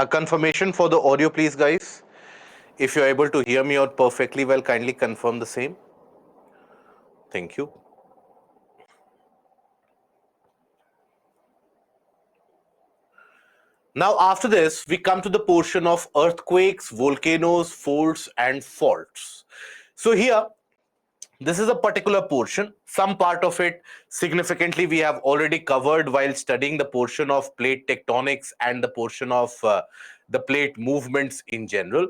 A confirmation for the audio, please, guys. If you're able to hear me out perfectly well, kindly confirm the same. Thank you. Now, after this, we come to the portion of earthquakes, volcanoes, faults, and faults. So here, this is a particular portion. Some part of it significantly we have already covered while studying the portion of plate tectonics and the portion of the plate movements in general.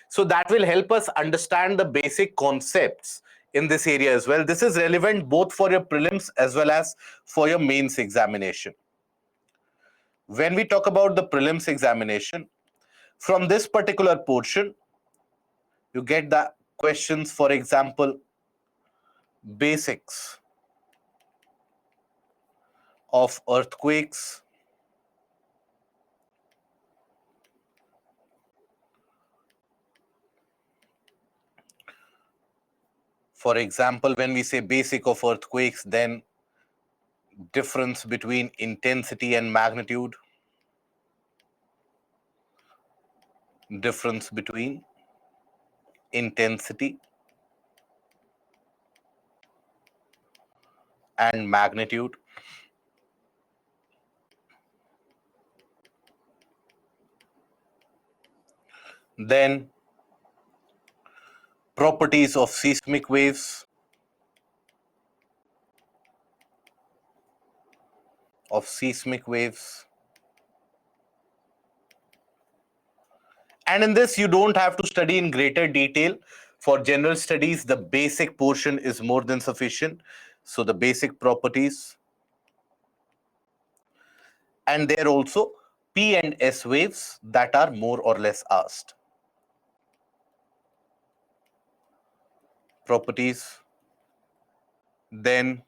So that will help us understand the basic concepts in this area as well. This is relevant both for your prelims as well as for your mains examination. When we talk about the prelims examination, from this particular portion, you get the questions, for example, basics of earthquakes, for example, when we say basic of earthquakes, then difference between intensity and magnitude, difference between intensity and magnitude, then properties of seismic waves, and in this you don't have to study in greater detail. For general studies, the basic portion is more than sufficient. So the basic properties, and there also P and S waves that are more or less asked. Properties, then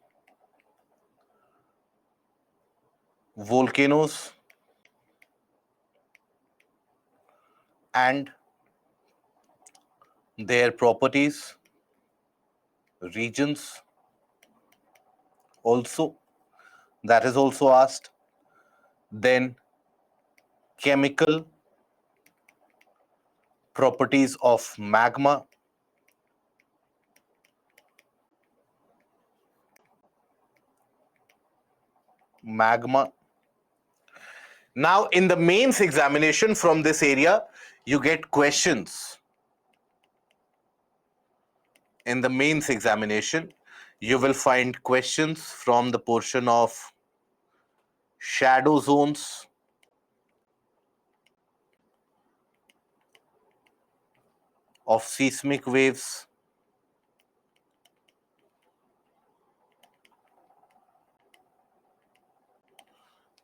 volcanoes and their properties, regions also, that is also asked. Then chemical properties of magma, Now in the mains examination from this area, you get questions. In the mains examination, you will find questions from the portion of shadow zones, of seismic waves,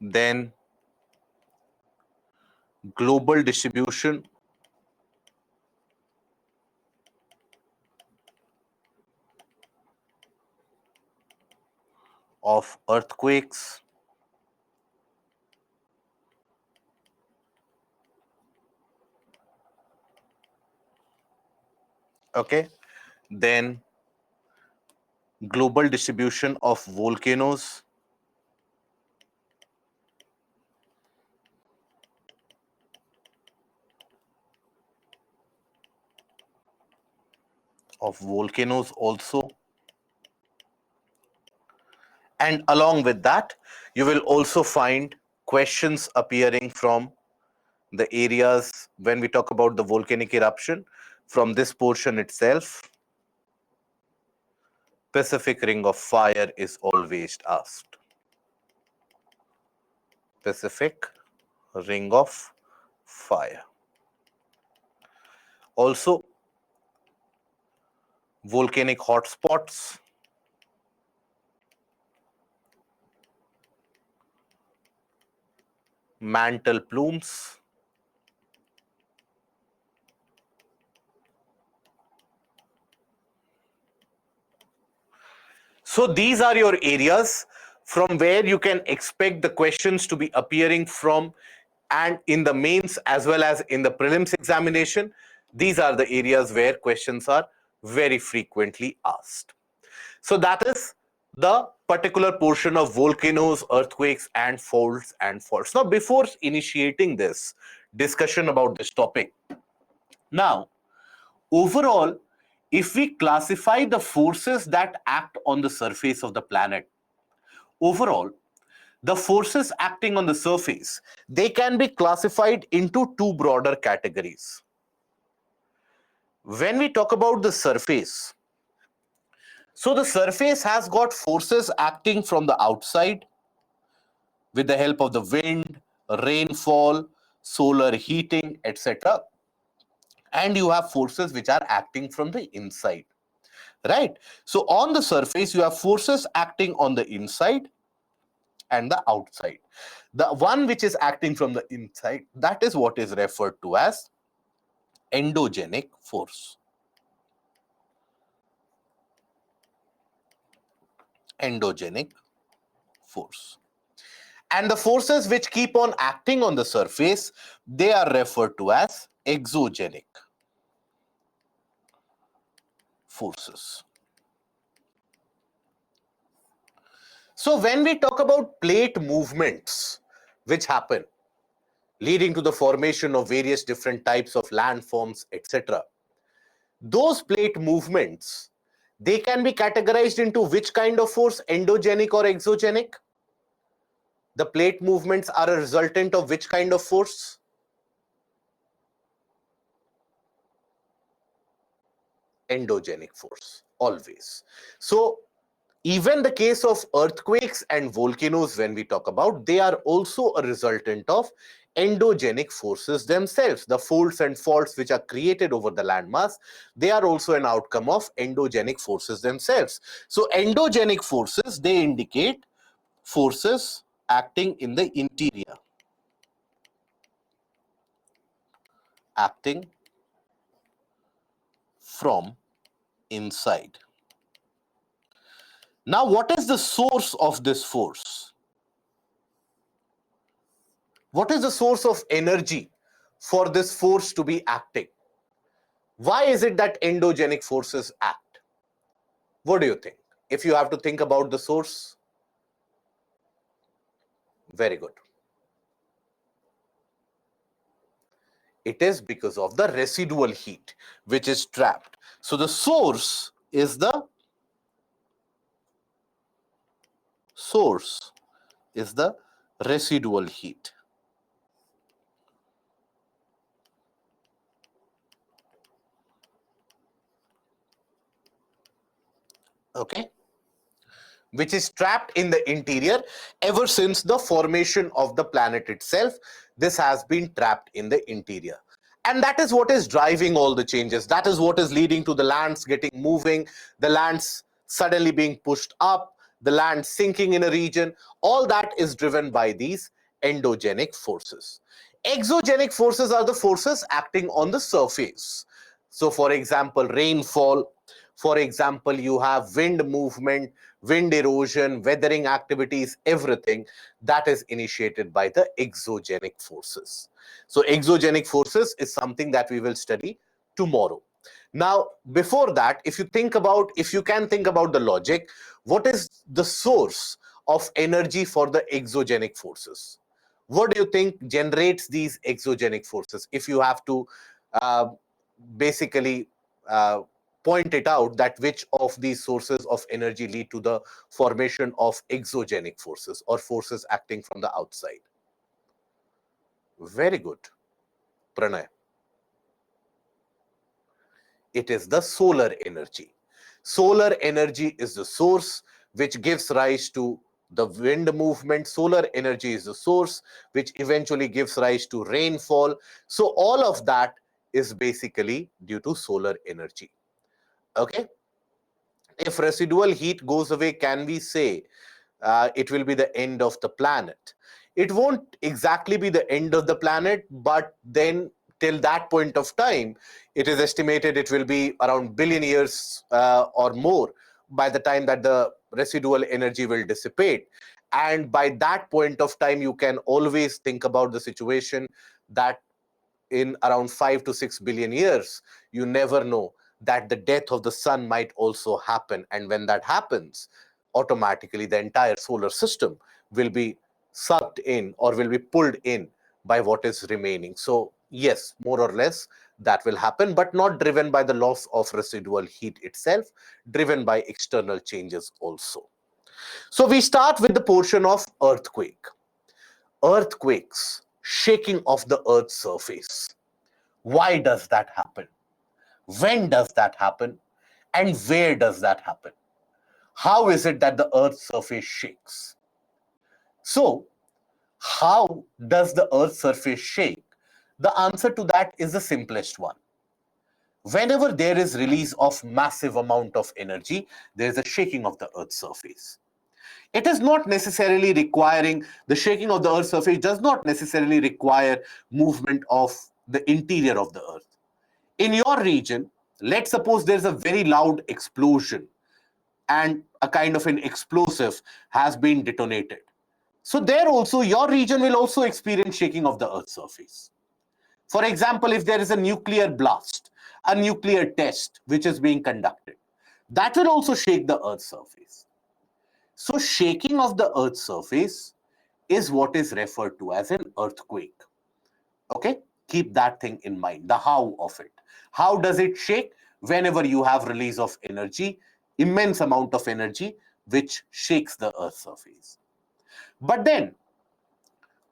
then global distribution of earthquakes, okay, then global distribution of volcanoes, also, and along with that you will also find questions appearing from the areas. When we talk about the volcanic eruption, from this portion itself, Pacific Ring of Fire is always asked. Pacific Ring of Fire. Also, volcanic hotspots, mantle plumes, so these are your areas from where you can expect the questions to be appearing from, and in the mains as well as in the prelims examination. These are the areas where questions are very frequently asked. So that is the particular portion of volcanoes, earthquakes, and faults. Now, before initiating this, discussion about this topic. Now, overall, if we classify the forces that act on the surface of the planet, overall, the forces acting on the surface, they can be classified into two broader categories. When we talk about the surface, so the surface has got forces acting from the outside with the help of the wind, rainfall, solar heating, etc. And you have forces which are acting from the inside, right? So on the surface, you have forces acting on the inside and the outside. The one which is acting from the inside, that is what is referred to as endogenic force. Endogenic force. And the forces which keep on acting on the surface, they are referred to as exogenic forces. So when we talk about plate movements which happen, leading to the formation of various different types of landforms, etc., those plate movements, they can be categorized into which kind of force, endogenic or exogenic? The plate movements are a resultant of which kind of force? Endogenic force, always. So even the case of earthquakes and volcanoes, when we talk about, they are also a resultant of endogenic forces themselves. The folds and faults which are created over the landmass, they are also an outcome of endogenic forces themselves. So endogenic forces, they indicate forces acting in the interior, acting from inside. Now, what is the source of this force? What is the source of energy for this force to be acting? Why is it that endogenic forces act? What do you think? If you have to think about the source, very good. It is because of the residual heat which is trapped. So the source is the residual heat. Okay, which is trapped in the interior ever since the formation of the planet itself. This has been trapped in the interior. And that is what is driving all the changes. That is what is leading to the lands getting moving, the lands suddenly being pushed up, the land sinking in a region. All that is driven by these endogenic forces. Exogenic forces are the forces acting on the surface. So, for example, rainfall. For example, you have wind movement, wind erosion, weathering activities, everything that is initiated by the exogenic forces. So exogenic forces is something that we will study tomorrow. Now, before that, if you can think about the logic, what is the source of energy for the exogenic forces? What do you think generates these exogenic forces? If you have to uh, basically uh, point it out, that which of these sources of energy lead to the formation of exogenic forces or forces acting from the outside? Very good, Pranay. It is the solar energy. Solar energy is the source which gives rise to the wind movement. Solar energy is the source which eventually gives rise to rainfall. So all of that is basically due to solar energy. Okay. If residual heat goes away, can we say it will be the end of the planet? It won't exactly be the end of the planet, but then till that point of time, it is estimated it will be around billion years or more by the time that the residual energy will dissipate. And by that point of time, you can always think about the situation that in around 5 to 6 billion years, you never know that the death of the sun might also happen. And when that happens, automatically the entire solar system will be sucked in or will be pulled in by what is remaining. So yes, more or less that will happen, but not driven by the loss of residual heat itself, driven by external changes also. So we start with the portion of earthquake. Earthquakes, shaking of the earth's surface. Why does that happen? When does that happen? And where does that happen? How is it that the earth's surface shakes? So, how does the earth's surface shake? The answer to that is the simplest one. Whenever there is release of massive amount of energy, there is a shaking of the earth's surface. It is not necessarily requiring, the shaking of the earth's surface does not necessarily require movement of the interior of the earth. In your region, let's suppose there's a very loud explosion and a kind of an explosive has been detonated. So there also, your region will also experience shaking of the earth's surface. For example, if there is a nuclear blast, a nuclear test which is being conducted, that will also shake the earth's surface. So shaking of the earth's surface is what is referred to as an earthquake. Okay, keep that thing in mind, the how of it. How does it shake? Whenever you have release of energy, immense amount of energy, which shakes the earth's surface. But then,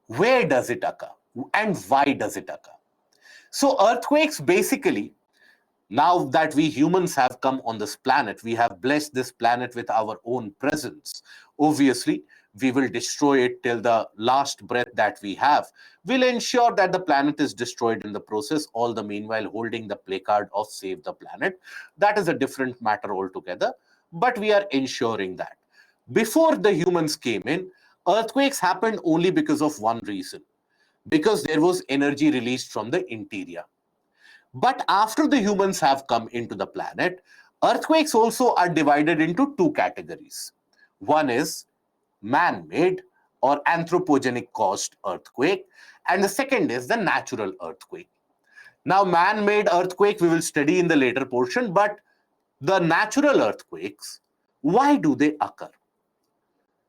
where does it occur? And why does it occur? So earthquakes basically, now that we humans have come on this planet, we have blessed this planet with our own presence. Obviously, we will destroy it till the last breath that we have. We'll ensure that the planet is destroyed in the process, all the meanwhile holding the placard of Save the Planet. That is a different matter altogether, but we are ensuring that. Before the humans came in, earthquakes happened only because of one reason, because there was energy released from the interior. But after the humans have come into the planet, earthquakes also are divided into two categories. One is man-made or anthropogenic caused earthquake, and the second is the natural earthquake. Now, man-made earthquake we will study in the later portion, but the natural earthquakes, why do they occur?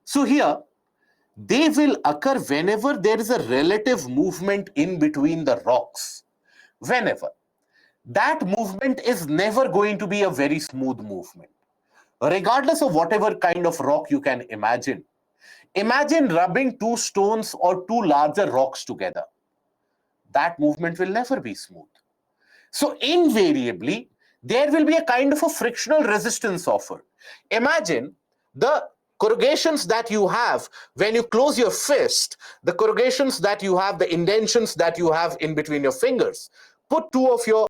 So here, they will occur whenever there is a relative movement in between the rocks. Whenever. That movement is never going to be a very smooth movement. Regardless of whatever kind of rock you can imagine. Imagine rubbing two stones or two larger rocks together. That movement will never be smooth. So invariably, there will be a kind of a frictional resistance offered. Imagine the corrugations that you have when you close your fist, the corrugations that you have, the indentions that you have in between your fingers. Put two of your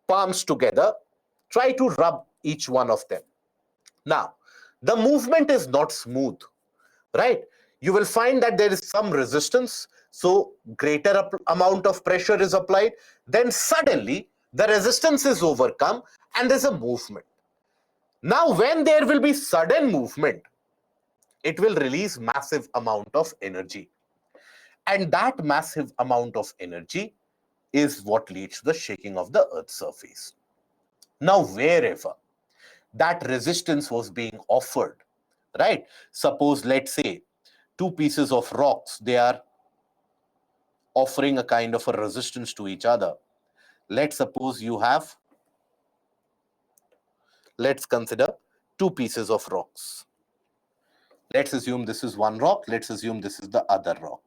palms together, try to rub each one of them. Now, the movement is not smooth, right? You will find that there is some resistance, so greater amount of pressure is applied, then suddenly the resistance is overcome and there's a movement. Now, when there will be sudden movement, it will release massive amount of energy. And that massive amount of energy is what leads to the shaking of the earth's surface. Now, wherever that resistance was being offered, right? Suppose, let's say, two pieces of rocks, they are offering a kind of a resistance to each other. Let's suppose you have, let's consider two pieces of rocks. Let's assume this is one rock. Let's assume this is the other rock.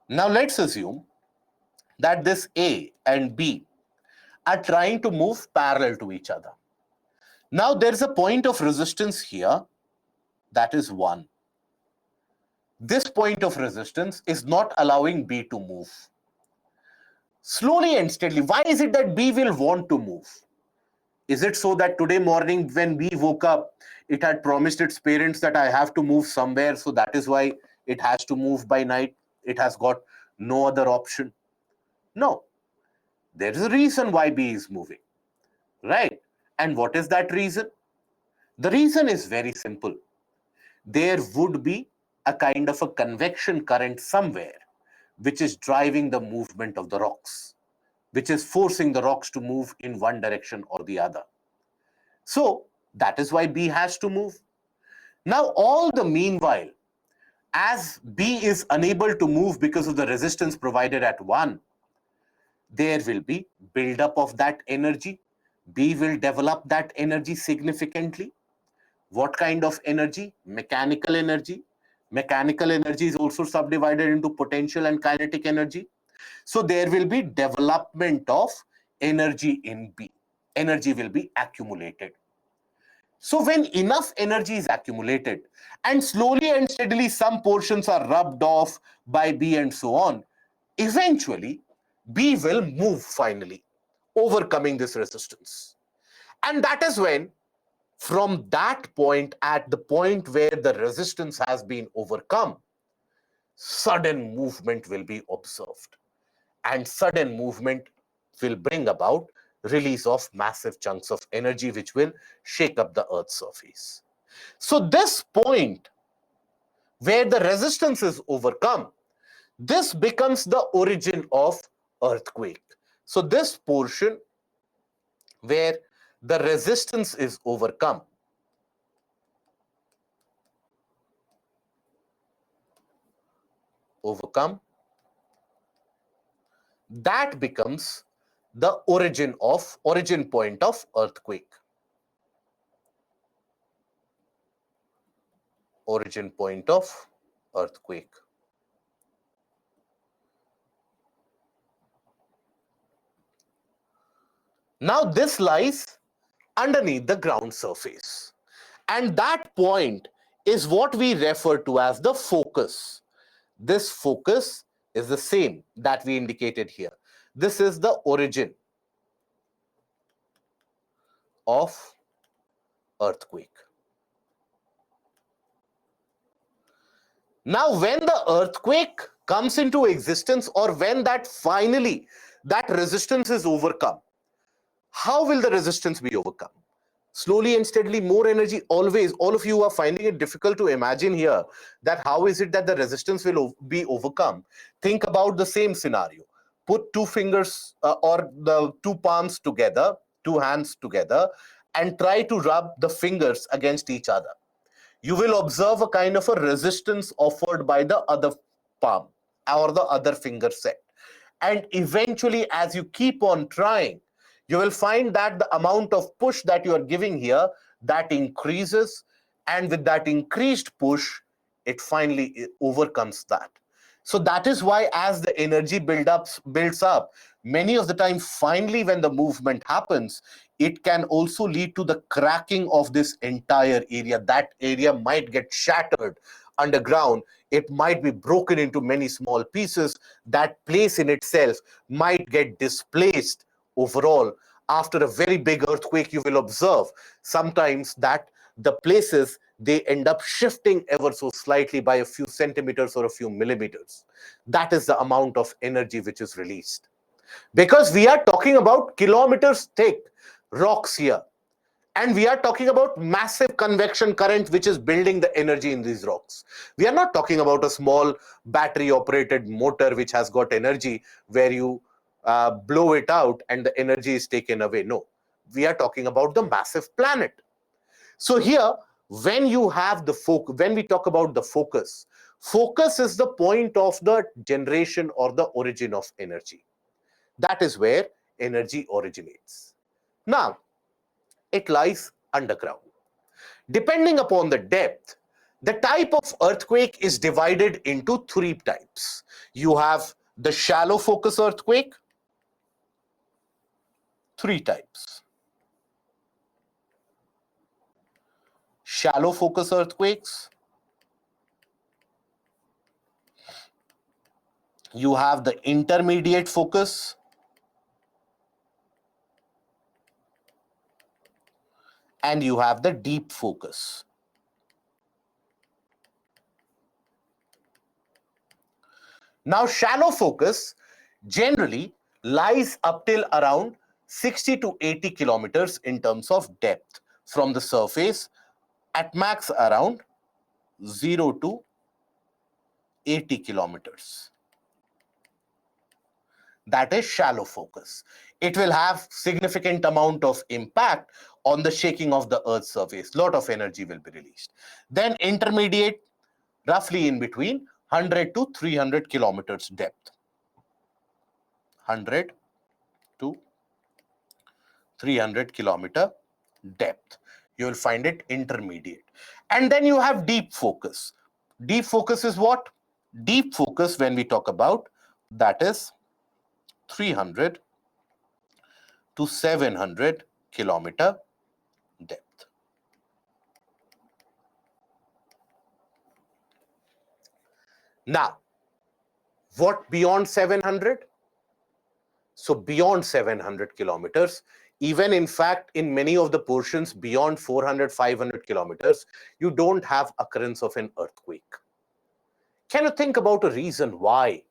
Now let's assume that this A and B are trying to move parallel to each other. Now there's a point of resistance here, that is 1. This point of resistance is not allowing B to move. Slowly and steadily, why is it that B will want to move? Is it so that today morning when B woke up, it had promised its parents that I have to move somewhere, so that is why it has to move by night? It has got no other option. No, there is a reason why B is moving, right? And what is that reason? The reason is very simple. There would be a kind of a convection current somewhere which is driving the movement of the rocks, which is forcing the rocks to move in one direction or the other. So That is why B has to move. Now, all the meanwhile, as B is unable to move because of the resistance provided at 1, there will be buildup of that energy. B will develop that energy significantly. What kind of energy? Mechanical energy. Mechanical energy is also subdivided into potential and kinetic energy. So there will be development of energy in B. Energy will be accumulated. So when enough energy is accumulated and slowly and steadily some portions are rubbed off by B and so on, eventually B will move finally, overcoming this resistance. And that is when, from that point, at the point where the resistance has been overcome, sudden movement will be observed. And sudden movement will bring about release of massive chunks of energy which will shake up the Earth's surface. So this point where the resistance is overcome, this becomes the origin of earthquake. So this portion where the resistance is overcome, that becomes the origin point of earthquake. Origin point of earthquake. Now this lies underneath the ground surface. And that point is what we refer to as the focus. This focus is the same that we indicated here. This is the origin of earthquake. Now, when the earthquake comes into existence, or when that finally that resistance is overcome, how will the resistance be overcome? Slowly and steadily, more energy. Always, all of you are finding it difficult to imagine here that how is it that the resistance will be overcome. Think about the same scenario. Put two fingers or the two palms together, two hands together, and try to rub the fingers against each other. You will observe a kind of a resistance offered by the other palm or the other finger set. And eventually, as you keep on trying, you will find that the amount of push that you are giving here, that increases, and with that increased push, it finally overcomes that. So that is why, as the energy builds up, many of the time, finally, when the movement happens, it can also lead to the cracking of this entire area. That area might get shattered underground. It might be broken into many small pieces. That place in itself might get displaced overall. After a very big earthquake, you will observe sometimes that the places, they end up shifting ever so slightly by a few centimeters or a few millimeters. That is the amount of energy which is released. Because we are talking about kilometers thick rocks here. And we are talking about massive convection current which is building the energy in these rocks. We are not talking about a small battery operated motor which has got energy where you blow it out and the energy is taken away. No, we are talking about the massive planet. So here, when you have the focus, when we talk about the focus, focus is the point of the generation or the origin of energy. That is where energy originates. Now, it lies underground. Depending upon the depth, the type of earthquake is divided into three types. You have the shallow focus earthquake, three types. Shallow focus earthquakes, you have the intermediate focus, and you have the deep focus. Now, shallow focus generally lies up till around 60 to 80 kilometers in terms of depth from the surface, at max around 0 to 80 kilometers. That is shallow focus. It will have significant amount of impact on the shaking of the Earth's surface. Lot of energy will be released. Then intermediate, roughly in between 100 to 300 kilometers depth. 100 to 300 kilometer depth. You will find it intermediate. And then you have deep focus. Deep focus is what? Deep focus, when we talk about, that is 300 to 700 kilometer depth. Now, what beyond 700? So beyond 700 kilometers, even in fact, in many of the portions beyond 400, 500 kilometers, you don't have occurrence of an earthquake. Can you think about a reason why?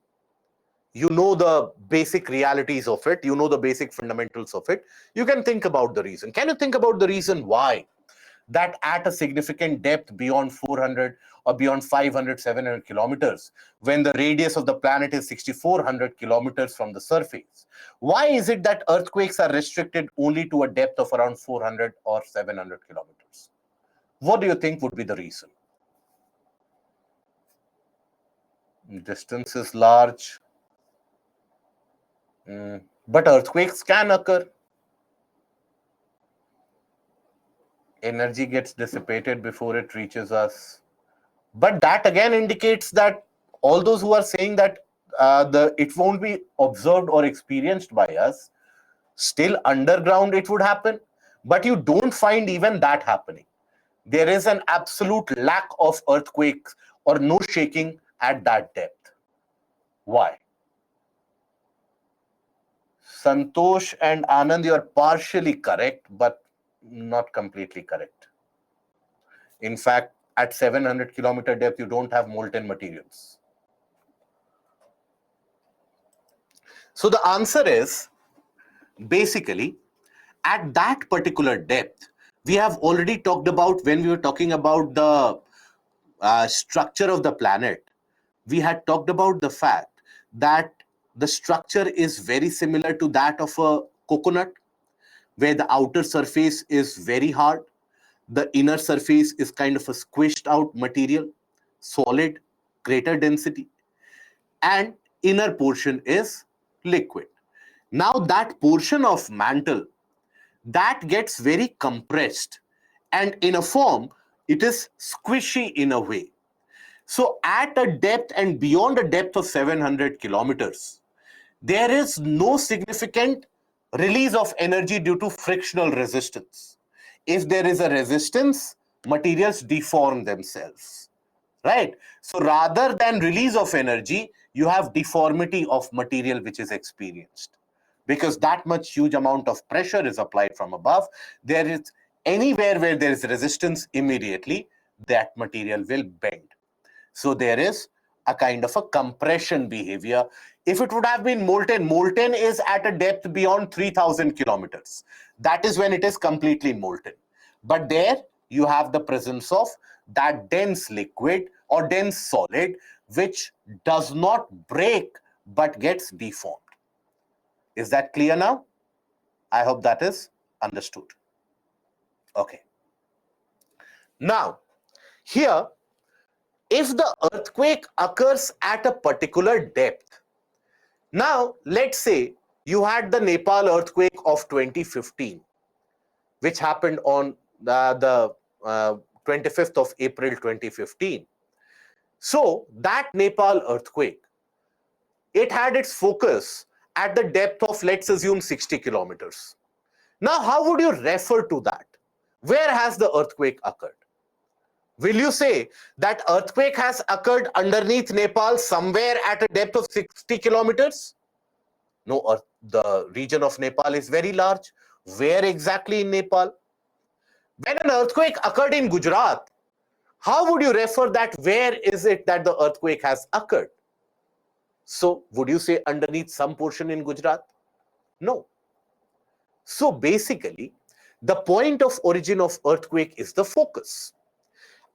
You know the basic realities of it, you know the basic fundamentals of it. You can think about the reason. Can you think about the reason why that at a significant depth beyond 400 or beyond 500, 700 kilometers, when the radius of the planet is 6,400 kilometers from the surface, why is it that earthquakes are restricted only to a depth of around 400 or 700 kilometers? What do you think would be the reason? Distance is large. But earthquakes can occur. Energy gets dissipated before it reaches us. But that again indicates that all those who are saying that it won't be observed or experienced by us, still underground it would happen. But you don't find even that happening. There is an absolute lack of earthquakes or no shaking at that depth. Why? Santosh and Anand, you are partially correct, but not completely correct. In fact, at 700 kilometer depth, you don't have molten materials. So the answer is, basically, at that particular depth, we have already talked about, when we were talking about the structure of the planet, we had talked about the fact that the structure is very similar to that of a coconut, where the outer surface is very hard, the inner surface is kind of a squished out material, solid, greater density, and inner portion is liquid. Now that portion of mantle, that gets very compressed, and in a form, it is squishy in a way. So at a depth and beyond a depth of 700 kilometers, there is no significant release of energy due to frictional resistance. If there is a resistance, materials deform themselves, right? So rather than release of energy, you have deformity of material which is experienced. Because that much huge amount of pressure is applied from above, there is anywhere where there is resistance, immediately that material will bend. So there is a kind of a compression behavior. If it would have been molten, molten is at a depth beyond 3,000 kilometers. That is when it is completely molten. But there you have the presence of that dense liquid or dense solid, which does not break but gets deformed. Is that clear now? I hope that is understood. Okay. Now, here, if the earthquake occurs at a particular depth, now let's say you had the Nepal earthquake of 2015, which happened on the 25th of April 2015. So that Nepal earthquake, it had its focus at the depth of, let's assume, 60 kilometers. Now, how would you refer to that? Where has the earthquake occurred? Will you say that earthquake has occurred underneath Nepal somewhere at a depth of 60 kilometers? No, the region of Nepal is very large. Where exactly in Nepal? When an earthquake occurred in Gujarat, how would you refer that? Where is it that the earthquake has occurred? So, would you say underneath some portion in Gujarat? No. So, basically, the point of origin of earthquake is the focus.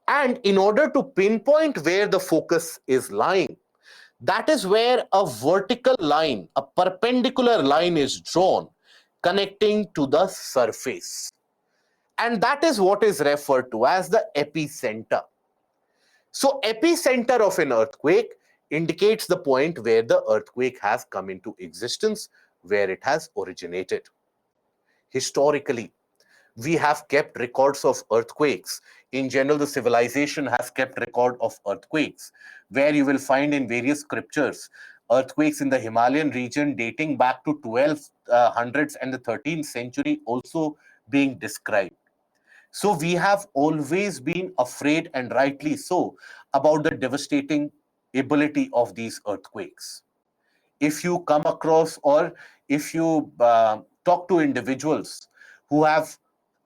And in order to pinpoint where the focus is lying, That is where a vertical line, a perpendicular line is drawn connecting to the surface. And that is what is referred to as the epicenter. So epicenter of an earthquake indicates the point where the earthquake has come into existence, where it has originated. Historically, we have kept records of earthquakes. In general, the civilization has kept record of earthquakes, where you will find in various scriptures earthquakes in the Himalayan region dating back to 1200s and the 13th century also being described. So we have always been afraid, and rightly so, about the devastating ability of these earthquakes. If you come across or if you talk to individuals who have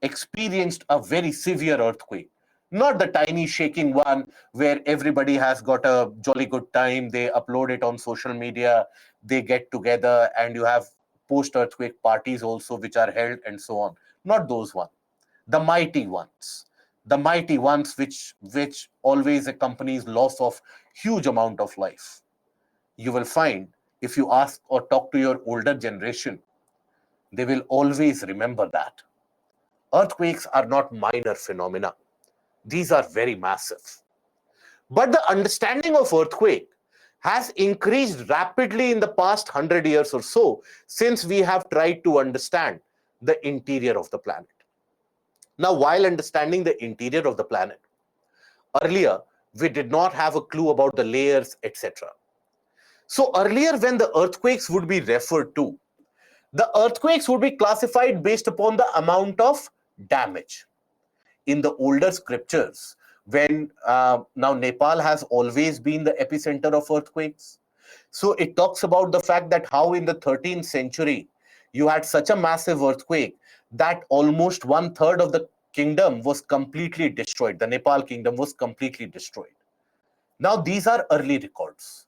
experienced a very severe earthquake, not the tiny shaking one where everybody has got a jolly good time, they upload it on social media, they get together, and you have post earthquake parties also which are held and so on. Not those ones, the mighty ones, the mighty ones which always accompanies loss of huge amount of life. You will find, if you ask or talk to your older generation, they will always remember that earthquakes are not minor phenomena. These are very massive. But the understanding of earthquake has increased rapidly in the past 100 years or so, since we have tried to understand the interior of the planet. Now, while understanding the interior of the planet, earlier we did not have a clue about the layers, etc. So earlier, when the earthquakes would be referred to, the earthquakes would be classified based upon the amount of damage. In the older scriptures, when now Nepal has always been the epicenter of earthquakes. So it talks about the fact that how in the 13th century you had such a massive earthquake that almost one third of the kingdom was completely destroyed. The Nepal kingdom was completely destroyed. Now these are early records.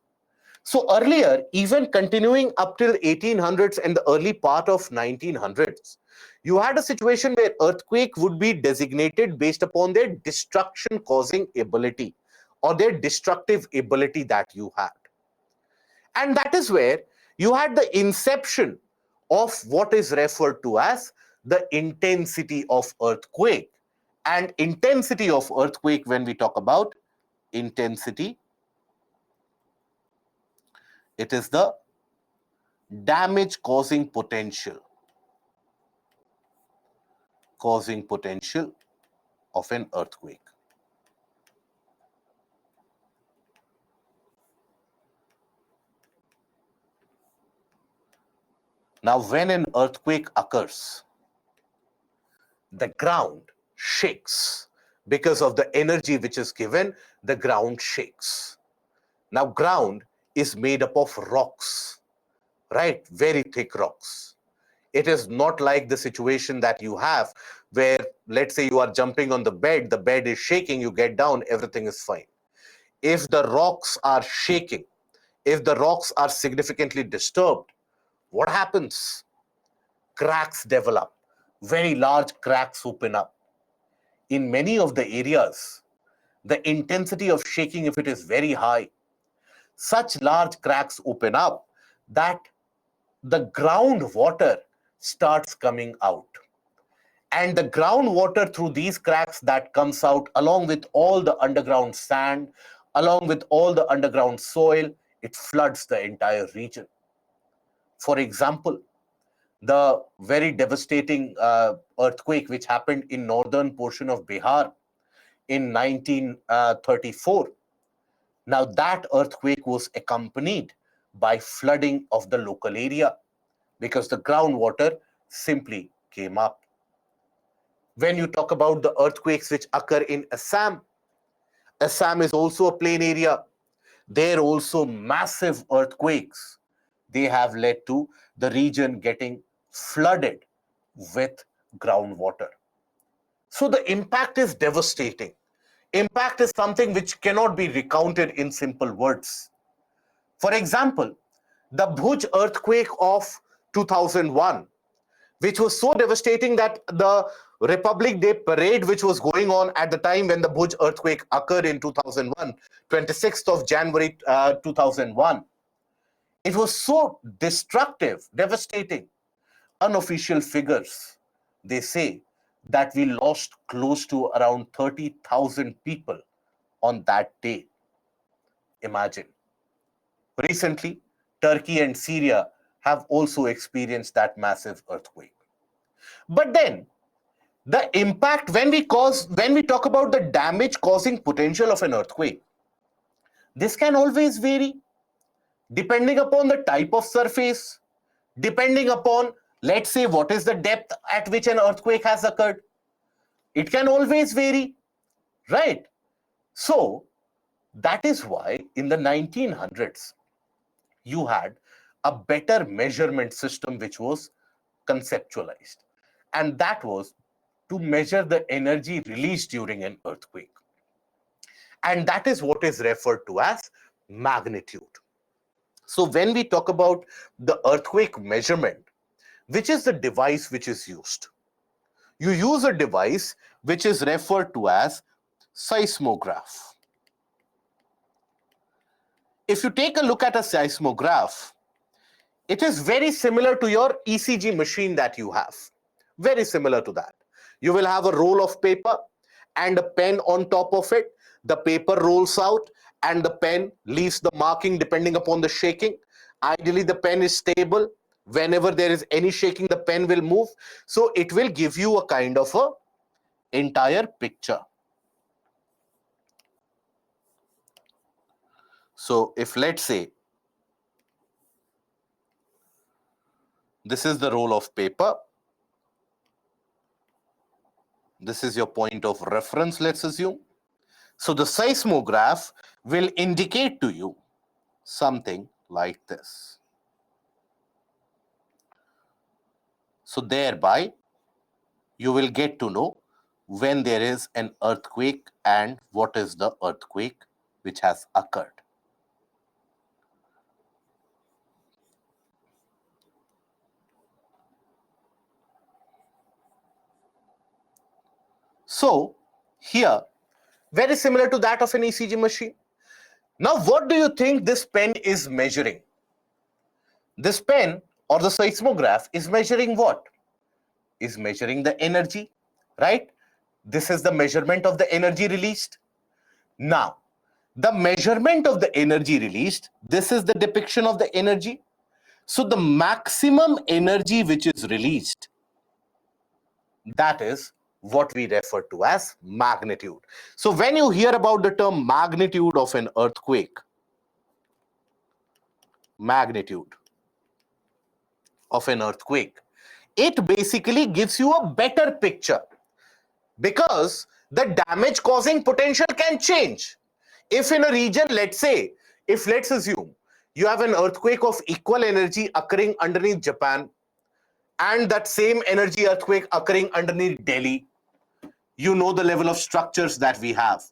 So earlier, even continuing up till 1800s and the early part of 1900s, you had a situation where earthquake would be designated based upon their destruction causing ability or their destructive ability that you had. And that is where you had the inception of what is referred to as the intensity of earthquake. And intensity of earthquake, when we talk about intensity, it is the damage causing potential of an earthquake. Now, when an earthquake occurs, the ground shakes because of the energy which is given. The ground shakes. Now, ground is made up of rocks, right? Very thick rocks. It is not like the situation that you have where, let's say, you are jumping on the bed is shaking, you get down, everything is fine. If the rocks are shaking, if the rocks are significantly disturbed, what happens? Cracks develop, very large cracks open up. In many of the areas, the intensity of shaking, if it is very high, such large cracks open up that the groundwater starts coming out. And the groundwater through these cracks that comes out, along with all the underground sand, along with all the underground soil, it floods the entire region. For example, the very devastating earthquake which happened in northern portion of Bihar in 1934. Now that earthquake was accompanied by flooding of the local area because the groundwater simply came up. When you talk about the earthquakes which occur in Assam, Assam is also a plain area. There also massive earthquakes. They have led to the region getting flooded with groundwater. So the impact is devastating. Impact is something which cannot be recounted in simple words. For example, the Bhuj earthquake of 2001, which was so devastating that the Republic Day parade, which was going on at the time when the Bhuj earthquake occurred in 2001, 26th of January 2001. It was so destructive, devastating. Unofficial figures, they say that we lost close to around 30,000 people on that day. Imagine. Recently, Turkey and Syria have also experienced that massive earthquake. But then, the impact when we talk about the damage causing potential of an earthquake, this can always vary depending upon the type of surface, depending upon, let's say, what is the depth at which an earthquake has occurred. It can always vary, right? So that is why in the 1900s, you had a better measurement system which was conceptualized. And that was to measure the energy released during an earthquake. And that is what is referred to as magnitude. So when we talk about the earthquake measurement, which is the device which is used? You use a device which is referred to as seismograph. If you take a look at a seismograph, it is very similar to your ECG machine that you have. Very similar to that. You will have a roll of paper and a pen on top of it. The paper rolls out and the pen leaves the marking depending upon the shaking. Ideally, the pen is stable. Whenever there is any shaking, the pen will move. So it will give you a kind of a entire picture. So if, let's say, this is the roll of paper, this is your point of reference, let's assume. So the seismograph will indicate to you something like this. So thereby, you will get to know when there is an earthquake and what is the earthquake which has occurred. So here, very similar to that of an ECG machine. Now, what do you think this pen is measuring? This pen or the seismograph is measuring what? Is measuring the energy, right? This is the measurement of the energy released. Now, the measurement of the energy released, this is the depiction of the energy. So the maximum energy which is released, that is what we refer to as magnitude. So when you hear about the term magnitude of an earthquake, magnitude of an earthquake, it basically gives you a better picture because the damage causing potential can change. If in a region, let's say, let's assume you have an earthquake of equal energy occurring underneath Japan and that same energy earthquake occurring underneath Delhi, you know the level of structures that we have.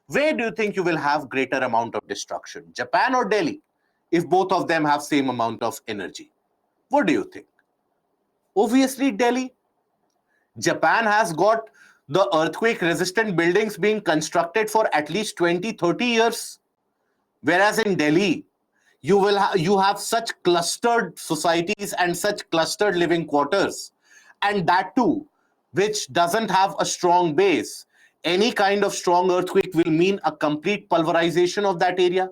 Where do you think you will have greater amount of destruction, Japan or Delhi, if both of them have same amount of energy? What do you think? Obviously Delhi. Japan has got the earthquake resistant buildings being constructed for at least 20-30 years, whereas in Delhi you have such clustered societies and such clustered living quarters, and that too which doesn't have a strong base. Any kind of strong earthquake will mean a complete pulverization of that area,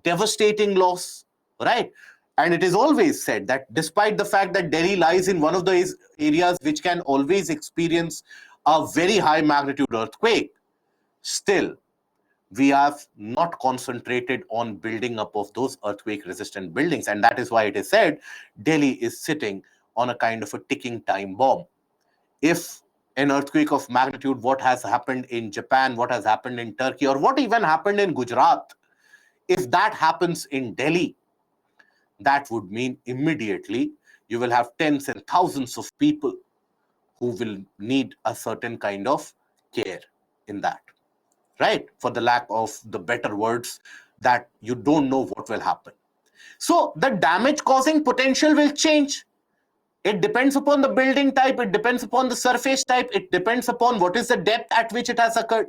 devastating loss, right? And it is always said that despite the fact that Delhi lies in one of those areas which can always experience a very high magnitude earthquake, still we have not concentrated on building up of those earthquake resistant buildings. And that is why it is said Delhi is sitting on a kind of a ticking time bomb. If an earthquake of magnitude, what has happened in Japan, what has happened in Turkey, or what even happened in Gujarat, if that happens in Delhi, that would mean immediately you will have tens and thousands of people who will need a certain kind of care in that, right? For the lack of the better words, that you don't know what will happen. So the damage causing potential will change. It depends upon the building type, it depends upon the surface type, it depends upon what is the depth at which it has occurred.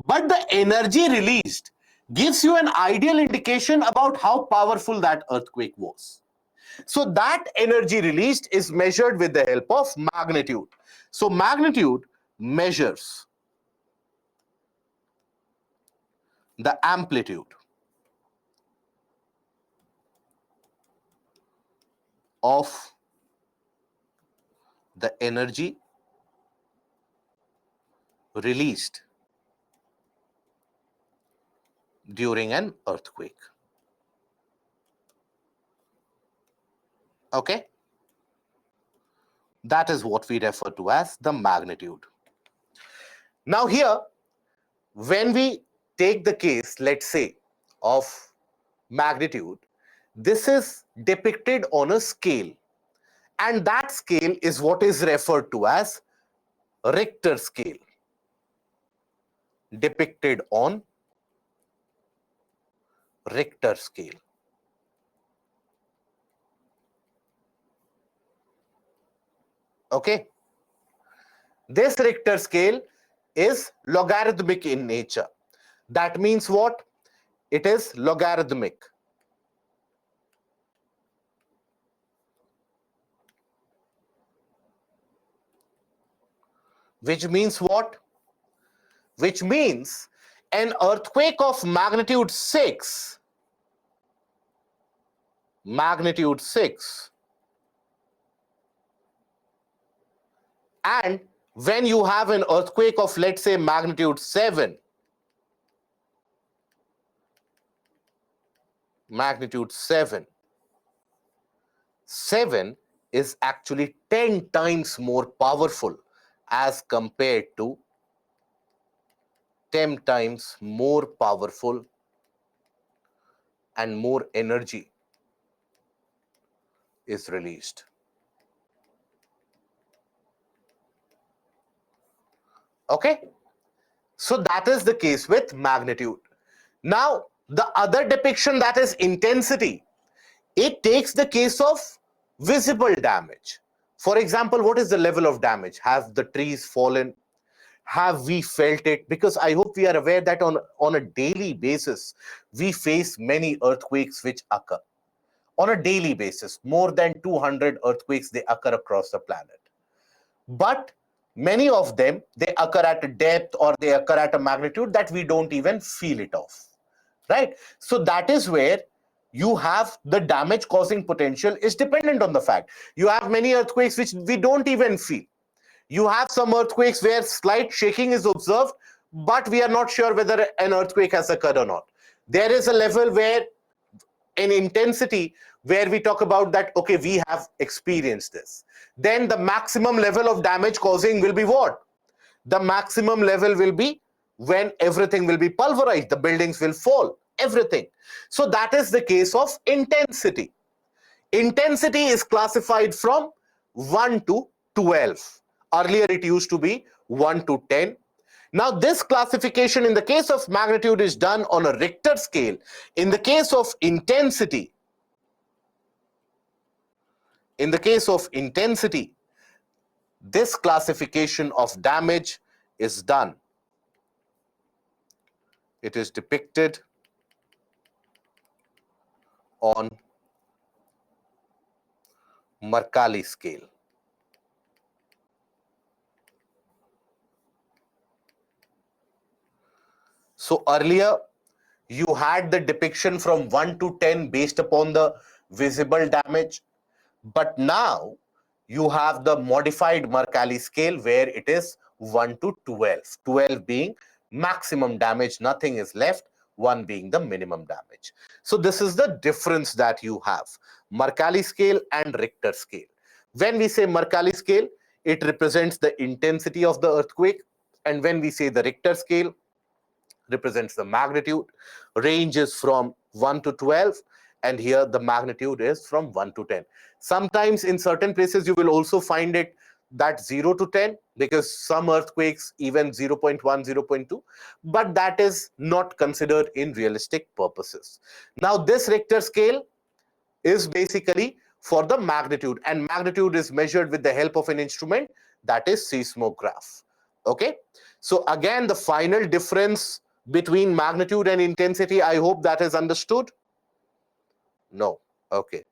But the energy released gives you an ideal indication about how powerful that earthquake was. So that energy released is measured with the help of magnitude. So magnitude measures the amplitude of the energy released during an earthquake. Okay? That is what we refer to as the magnitude. Now here, when we take the case, let's say, of magnitude, this is depicted on a scale. And that scale is what is referred to as Richter scale, depicted on Richter scale. Okay? This Richter scale is logarithmic in nature. That means what? It is logarithmic. Which means what? Which means an earthquake of magnitude 6, and when you have an earthquake of, let's say, magnitude 7, magnitude 7, 7 is actually 10 times more powerful as compared to 10 times more powerful and more energy is released. Okay? So that is the case with magnitude. Now, the other depiction, that is intensity, it takes the case of visible damage. For example, what is the level of damage? Have the trees fallen? Have we felt it? Because I hope we are aware that on a daily basis, we face many earthquakes which occur. On a daily basis, more than 200 earthquakes, they occur across the planet. But many of them, they occur at a depth or they occur at a magnitude that we don't even feel it of, right? So that is where you have the damage causing potential is dependent on the fact you have many earthquakes which we don't even feel. You have some earthquakes where slight shaking is observed, but we are not sure whether an earthquake has occurred or not. There is a level where in intensity where we talk about that, okay, we have experienced this. Then the maximum level of damage causing will be what? The maximum level will be when everything will be pulverized, the buildings will fall, everything. So that is the case of intensity. Intensity is classified from 1 to 12. Earlier it used to be 1 to 10. Now this classification in the case of magnitude is done on a Richter scale. In the case of intensity, this classification of damage is done. It is depicted on Mercalli scale. So earlier you had the depiction from 1 to 10 based upon the visible damage, but now you have the modified Mercalli scale where it is 1 to 12, 12 being maximum damage, nothing is left, 1 being the minimum damage. So this is the difference that you have, Mercalli scale and Richter scale. When we say Mercalli scale, it represents the intensity of the earthquake, and when we say the Richter scale, represents the magnitude. Range is from 1 to 12, and here the magnitude is from 1 to 10. Sometimes in certain places you will also find it that 0 to 10, because some earthquakes even 0.1, 0.2, but that is not considered in realistic purposes. Now this Richter scale is basically for the magnitude, and magnitude is measured with the help of an instrument, that is seismograph. Okay, so again, the final difference between magnitude and intensity, I hope that is understood. No. Okay,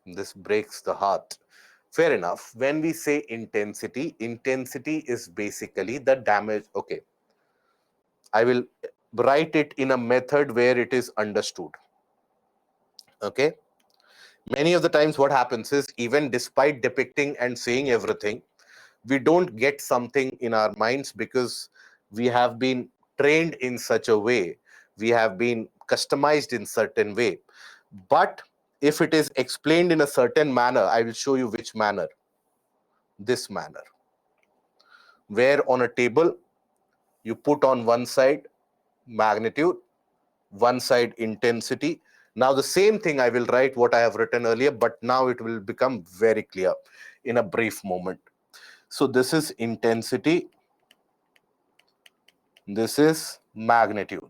this breaks the heart. Fair enough. When we say intensity, intensity is basically the damage. Okay, I will write it in a method where it is understood. Okay, many of the times what happens is, even despite depicting and saying everything, we don't get something in our minds because we have been trained in such a way, we have been customized in certain way. But if it is explained in a certain manner, I will show you which manner. This manner, where on a table you put on one side magnitude, one side intensity. Now the same thing I will write what I have written earlier, but now it will become very clear in a brief moment. So this is intensity, this is magnitude.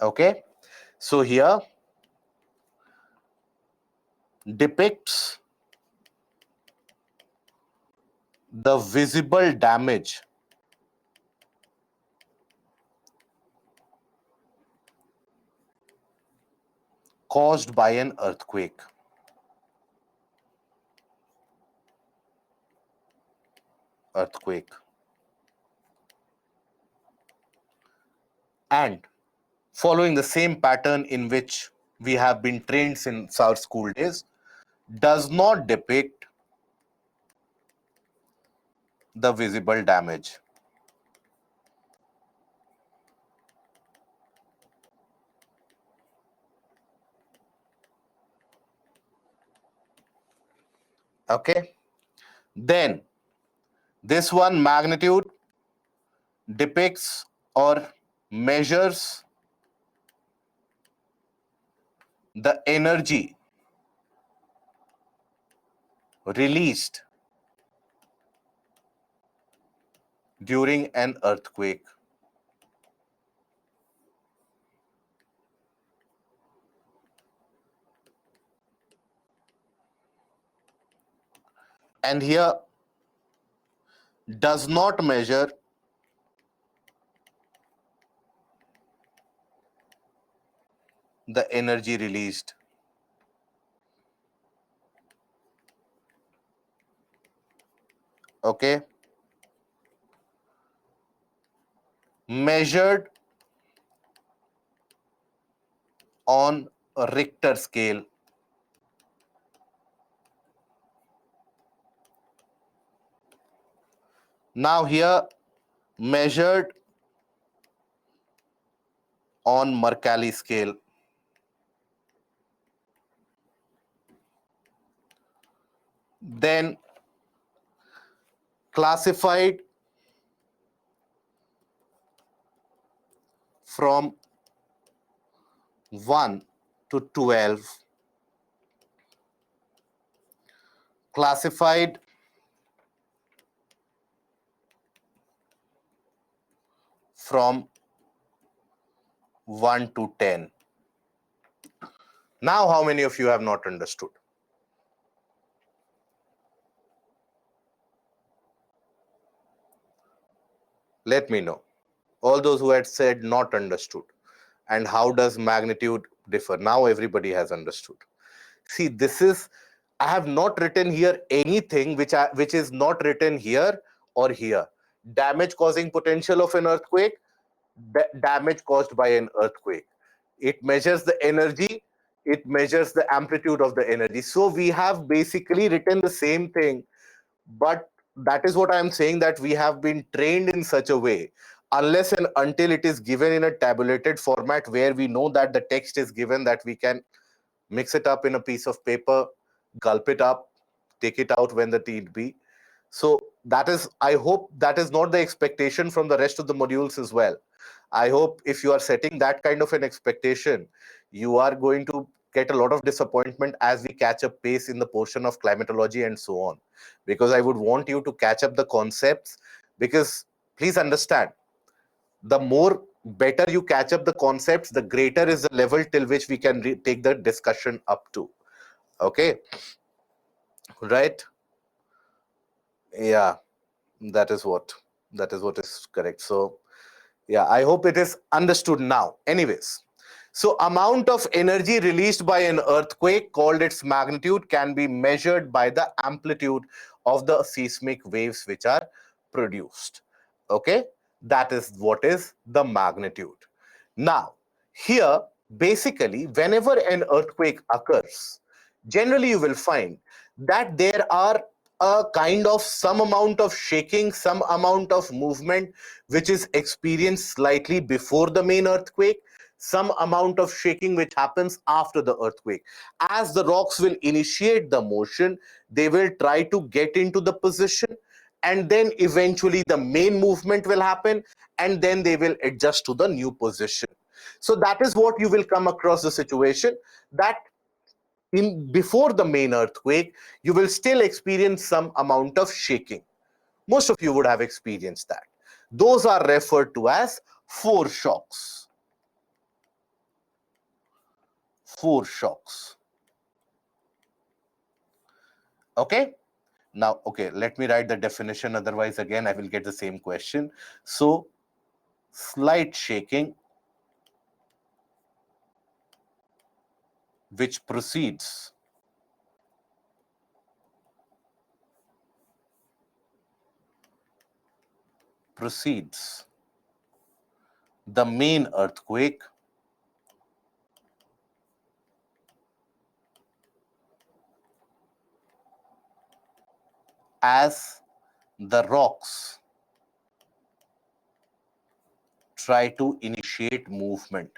Okay, so here depicts the visible damage caused by an earthquake. Earthquake. And following the same pattern in which we have been trained since our school days, does not depict the visible damage. Okay, then this one, magnitude, depicts or measures the energy released during an earthquake. And here does not measure the energy released. Okay, measured on a Richter scale. Now here measured on Mercalli scale. Then classified from 1 to 12, classified from 1 to 10. Now, how many of you have not understood? Let me know. All those who had said not understood. And how does magnitude differ? Now everybody has understood. See, this is, I have not written here anything which is not written here or here. Damage causing potential of an earthquake, damage caused by an earthquake. It measures the energy, it measures the amplitude of the energy. So we have basically written the same thing, but that is what I am saying, that we have been trained in such a way, unless and until it is given in a tabulated format where we know that the text is given, that we can mix it up in a piece of paper, gulp it up, take it out when the need be. So that is, I hope that is not the expectation from the rest of the modules as well. I hope if you are setting that kind of an expectation, you are going to get a lot of disappointment as we catch up pace in the portion of climatology and so on. Because I would want you to catch up the concepts, because please understand, the more better you catch up the concepts, the greater is the level till which we can take the discussion up to. Okay, right? Yeah, that is what is correct. So yeah, I hope it is understood now. Anyways, so amount of energy released by an earthquake called its magnitude can be measured by the amplitude of the seismic waves which are produced. Okay, that is what is the magnitude. Now, here, basically, whenever an earthquake occurs, generally you will find that there are a kind of some amount of shaking, some amount of movement which is experienced slightly before the main earthquake, some amount of shaking which happens after the earthquake. As the rocks will initiate the motion, they will try to get into the position, and then eventually the main movement will happen, and then they will adjust to the new position. So that is what you will come across the situation, that in before the main earthquake you will still experience some amount of shaking. Most of you would have experienced that. Those are referred to as foreshocks. Foreshocks. Okay. Now, okay, let me write the definition. Otherwise, again, I will get the same question. So, slight shaking which precedes the main earthquake as the rocks try to initiate movement.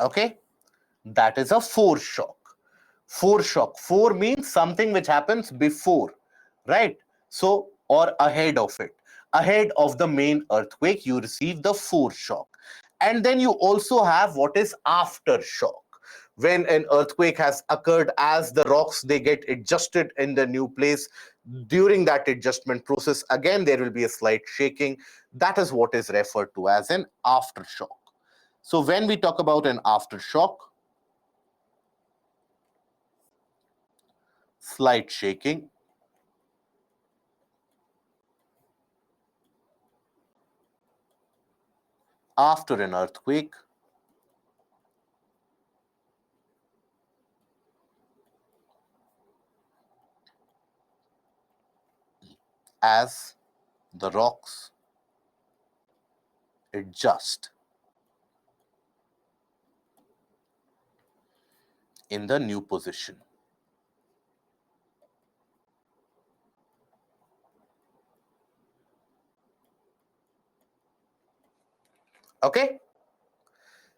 Okay, that is a foreshock. Foreshock. Fore means something which happens before, right? So, or ahead of it. Ahead of the main earthquake, you receive the foreshock. And then you also have what is aftershock. When an earthquake has occurred, as the rocks they get adjusted in the new place, during that adjustment process, again there will be a slight shaking. That is what is referred to as an aftershock. So when we talk about an aftershock, slight shaking after an earthquake, as the rocks adjust in the new position. Okay,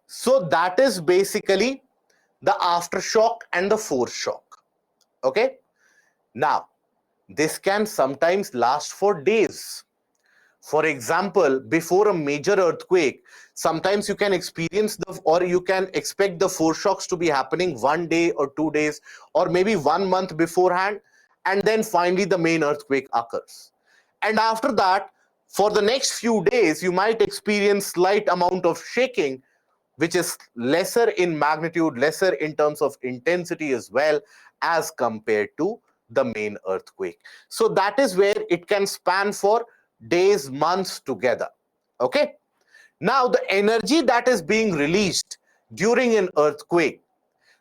so that is basically the aftershock and the foreshock. Okay, now this can sometimes last for days. For example, before a major earthquake, sometimes you can experience the or you can expect the foreshocks to be happening 1 day or 2 days or maybe 1 month beforehand, and then finally the main earthquake occurs. And after that, for the next few days, you might experience slight amount of shaking, which is lesser in magnitude, lesser in terms of intensity as well as compared to the main earthquake. So that is where it can span for days, months together. Okay. Now, the energy that is being released during an earthquake,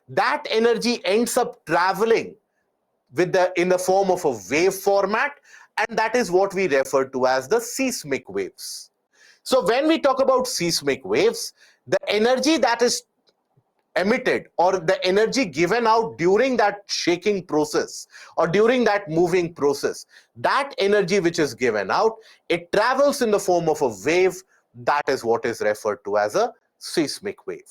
that energy ends up traveling with the in the form of a wave format, and that is what we refer to as the seismic waves. So when we talk about seismic waves, the energy that is emitted or the energy given out during that shaking process or during that moving process, that energy which is given out, it travels in the form of a wave. That is what is referred to as a seismic wave.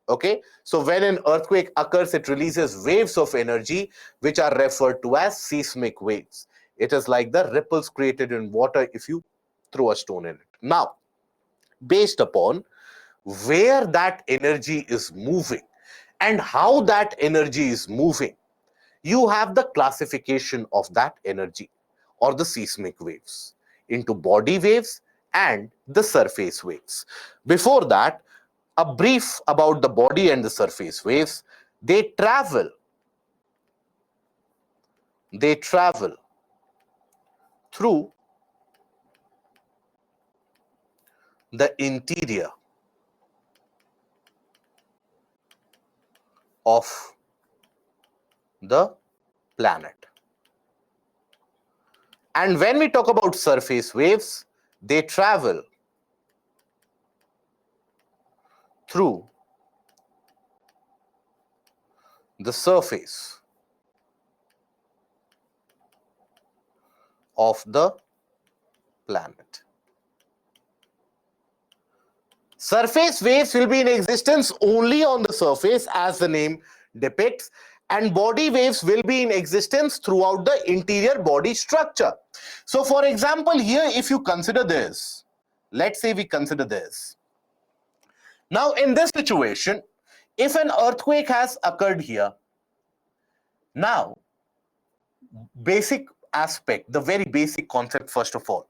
Okay, so when an earthquake occurs, it releases waves of energy which are referred to as seismic waves. It is like the ripples created in water if you throw a stone in it. Now, based upon where that energy is moving and how that energy is moving, you have the classification of that energy or the seismic waves into body waves and the surface waves. Before that, a brief about the body and the surface waves. They travel through the interior of the planet. And when we talk about surface waves, they travel through the surface of the planet. Surface waves will be in existence only on the surface, as the name depicts, and body waves will be in existence throughout the interior body structure. So for example, here if you consider this, let's say we consider this. Now in this situation, if an earthquake has occurred here, now basic aspect, the very basic concept first of all,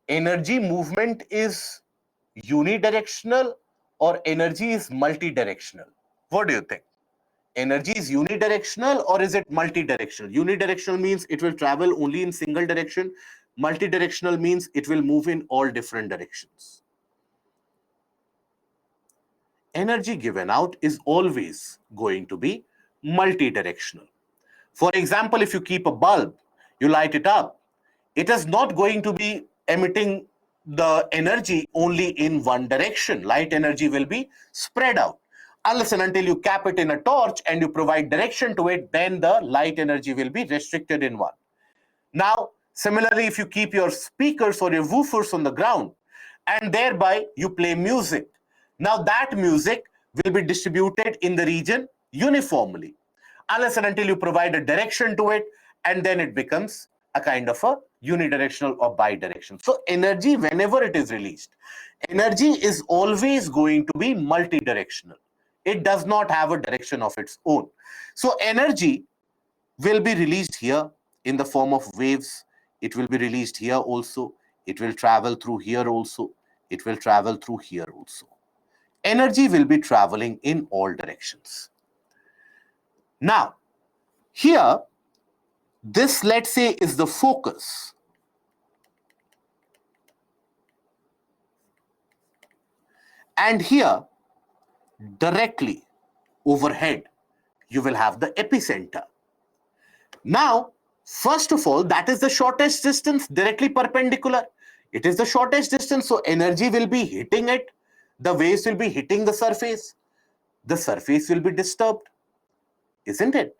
energy movement is unidirectional or energy is multidirectional? What do you think? Energy is unidirectional or is it multidirectional? Unidirectional means it will travel only in single direction. Multidirectional means it will move in all different directions. Energy given out is always going to be multidirectional. For example, if you keep a bulb, you light it up, it is not going to be emitting the energy only in one direction. Light energy will be spread out. Unless and until you cap it in a torch and you provide direction to it, then the light energy will be restricted in one. Now, similarly, if you keep your speakers or your woofers on the ground and thereby you play music, now that music will be distributed in the region uniformly, unless and until you provide a direction to it, and then it becomes a kind of a unidirectional or bidirectional. So energy, whenever it is released, energy is always going to be multidirectional. It does not have a direction of its own. So energy will be released here in the form of waves. It will be released here also. It will travel through here also. It will travel through here also. Energy will be traveling in all directions. Now, here, this, let's say, is the focus. And here, directly overhead, you will have the epicenter. Now, first of all, that is the shortest distance, directly perpendicular. It is the shortest distance, so energy will be hitting it. The waves will be hitting the surface. The surface will be disturbed, isn't it?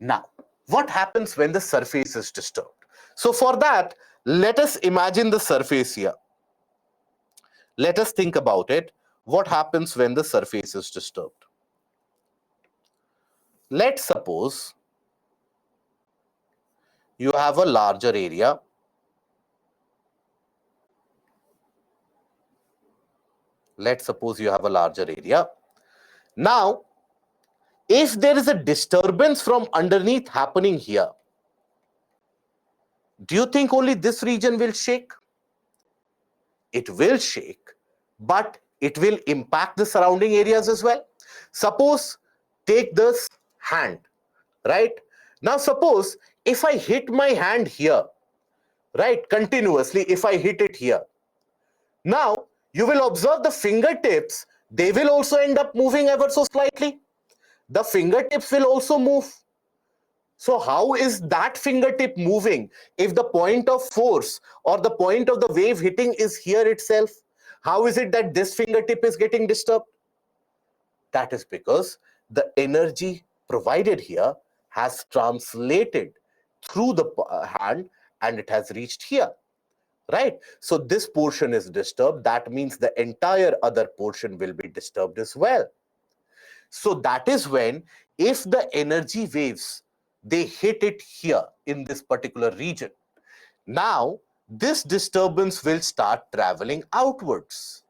Now, what happens when the surface is disturbed? So for that, let us imagine the surface here. Let us think about it. What happens when the surface is disturbed? Let's suppose you have a larger area. Let's suppose you have a larger area. Now, if there is a disturbance from underneath happening here, do you think only this region will shake? It will shake, but it will impact the surrounding areas as well. Suppose, take this hand, right? Now, suppose if I hit my hand here, right, continuously, if I hit it here, now you will observe the fingertips, they will also end up moving ever so slightly. The fingertips will also move. So how is that fingertip moving if the point of force or the point of the wave hitting is here itself? How is it that this fingertip is getting disturbed? That is because the energy provided here has translated through the hand and it has reached here, right? So this portion is disturbed. That means the entire other portion will be disturbed as well. So that is when, if the energy waves, they hit it here in this particular region, now this disturbance will start traveling outwards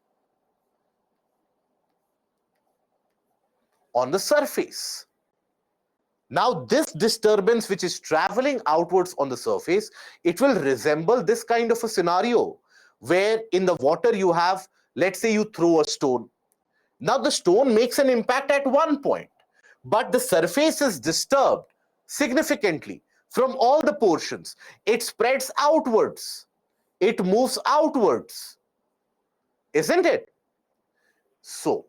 on the surface. Now, this disturbance which is traveling outwards on the surface, it will resemble this kind of a scenario where in the water you have, let's say you throw a stone. Now, the stone makes an impact at one point, but the surface is disturbed significantly from all the portions. It spreads outwards, it moves outwards, isn't it? So,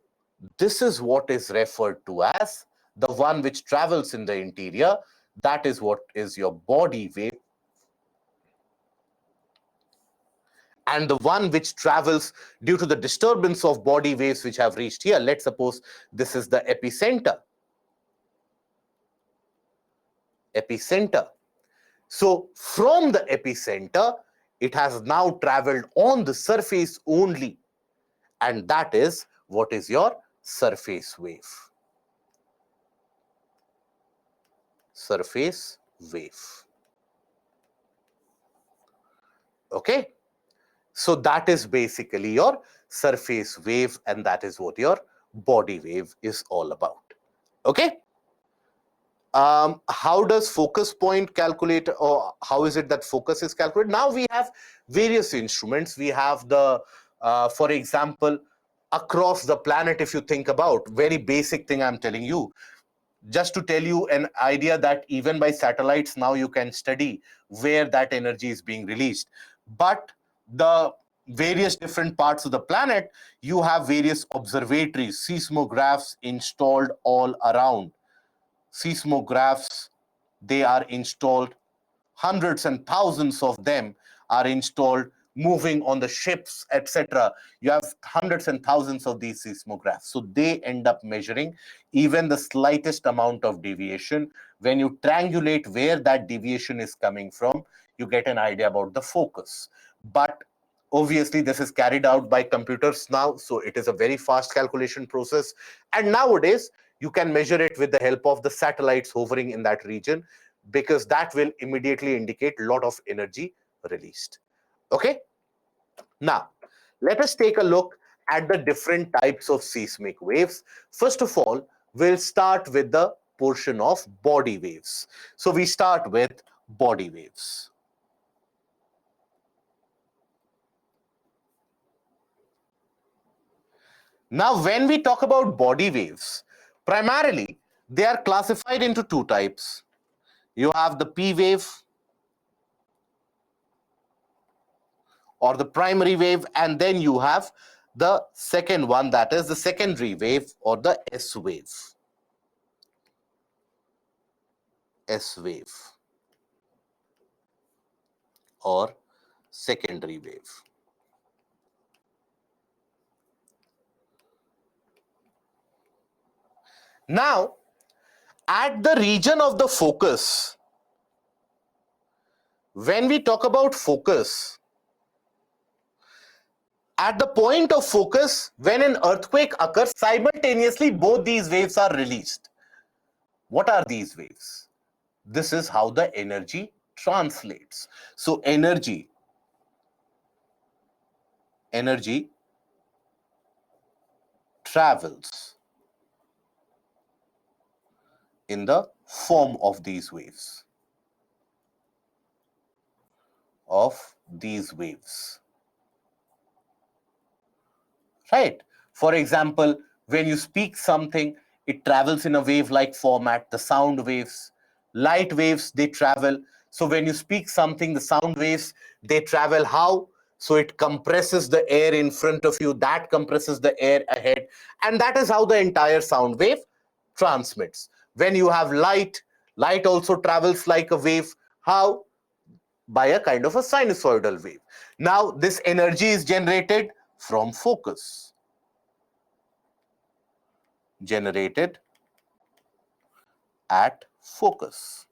this is what is referred to as the one which travels in the interior. That is what is your body wave. And the one which travels due to the disturbance of body waves which have reached here. Let's suppose this is the epicenter. Epicenter. So from the epicenter, it has now traveled on the surface only. And that is what is your surface wave. Surface wave. Okay. So that is basically your surface wave, and that is what your body wave is all about. Okay. How does focus point calculate, or how is it that focus is calculated? Now we have various instruments. We have the, for example, across the planet, if you think about, very basic thing I'm telling you, just to tell you an idea that even by satellites now you can study where that energy is being released. But the various different parts of the planet, you have various observatories, seismographs installed all around. Seismographs, they are installed, hundreds and thousands of them are installed, moving on the ships, etc. You have hundreds and thousands of these seismographs. So they end up measuring even the slightest amount of deviation. When you triangulate where that deviation is coming from, you get an idea about the focus. But obviously, this is carried out by computers now, so it is a very fast calculation process. And nowadays, you can measure it with the help of the satellites hovering in that region, because that will immediately indicate a lot of energy released. Okay. Now, let us take a look at the different types of seismic waves. First of all, we'll start with the portion of body waves. So we start with body waves. Now, when we talk about body waves, primarily they are classified into two types. You have the P wave or the primary wave, and then you have the second one, that is the secondary wave or the S wave. S wave or secondary wave. Now, at the region of the focus, when we talk about focus, at the point of focus, when an earthquake occurs, simultaneously both these waves are released. What are these waves? This is how the energy translates. So energy travels in the form of these waves. Right? For example, when you speak something, it travels in a wave-like format. The sound waves, light waves, they travel. So when you speak something, the sound waves, they travel how? So it compresses the air in front of you, that compresses the air ahead, and that is how the entire sound wave transmits. When you have light, light also travels like a wave. How? By a kind of a sinusoidal wave. Now, this energy is generated from focus. Generated at focus.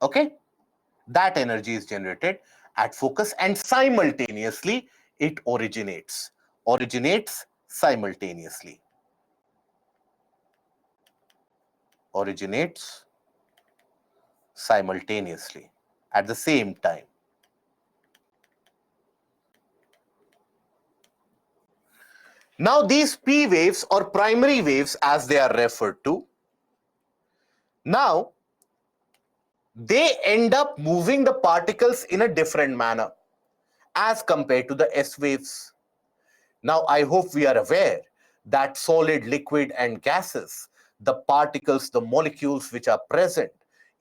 Okay? That energy is generated at focus, and simultaneously it originates. Originates simultaneously. Originates simultaneously at the same time. Now these P waves or primary waves as they are referred to, now they end up moving the particles in a different manner as compared to the S waves. Now, I hope we are aware that solid, liquid, and gases, the particles, the molecules which are present,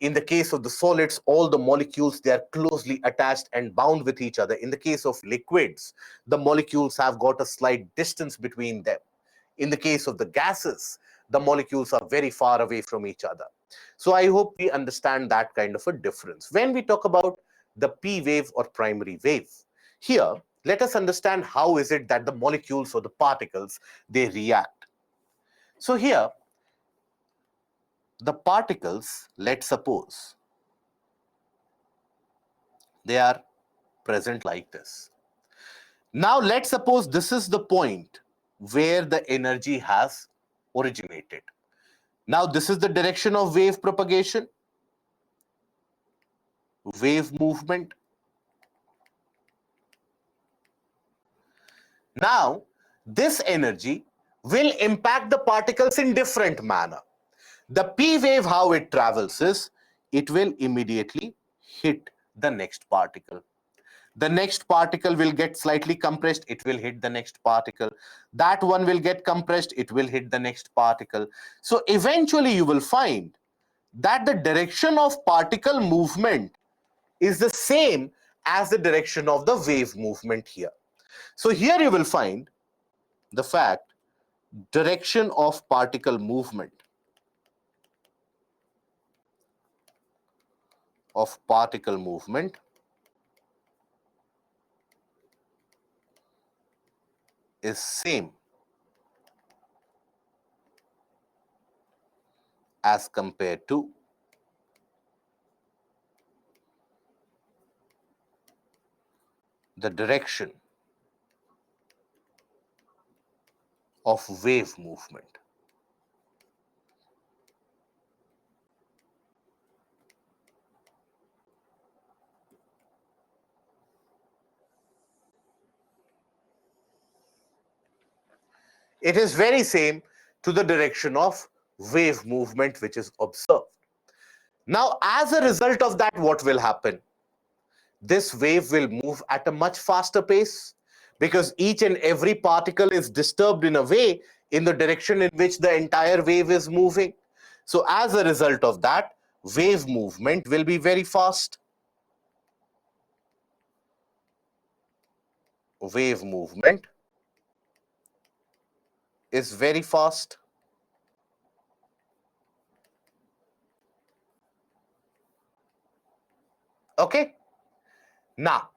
in the case of the solids, all the molecules, they are closely attached and bound with each other. In the case of liquids, the molecules have got a slight distance between them. In the case of the gases, the molecules are very far away from each other. So I hope we understand that kind of a difference. When we talk about the P wave or primary wave, here, let us understand how is it that the molecules or the particles, they react. So here, the particles, let's suppose, they are present like this. Now, let's suppose this is the point where the energy has originated. Now, this is the direction of wave propagation, wave movement. Now, this energy will impact the particles in different manner. The P wave, how it travels is, it will immediately hit the next particle. The next particle will get slightly compressed, it will hit the next particle. That one will get compressed, it will hit the next particle. So eventually you will find that the direction of particle movement is the same as the direction of the wave movement here. So here you will find the fact direction of particle movement is same as compared to the direction of wave movement. It is very same to the direction of wave movement which is observed. Now, as a result of that, what will happen? This wave will move at a much faster pace because each and every particle is disturbed in a way in the direction in which the entire wave is moving. So as a result of that, wave movement will be very fast. Wave movement is very fast. Okay? Now,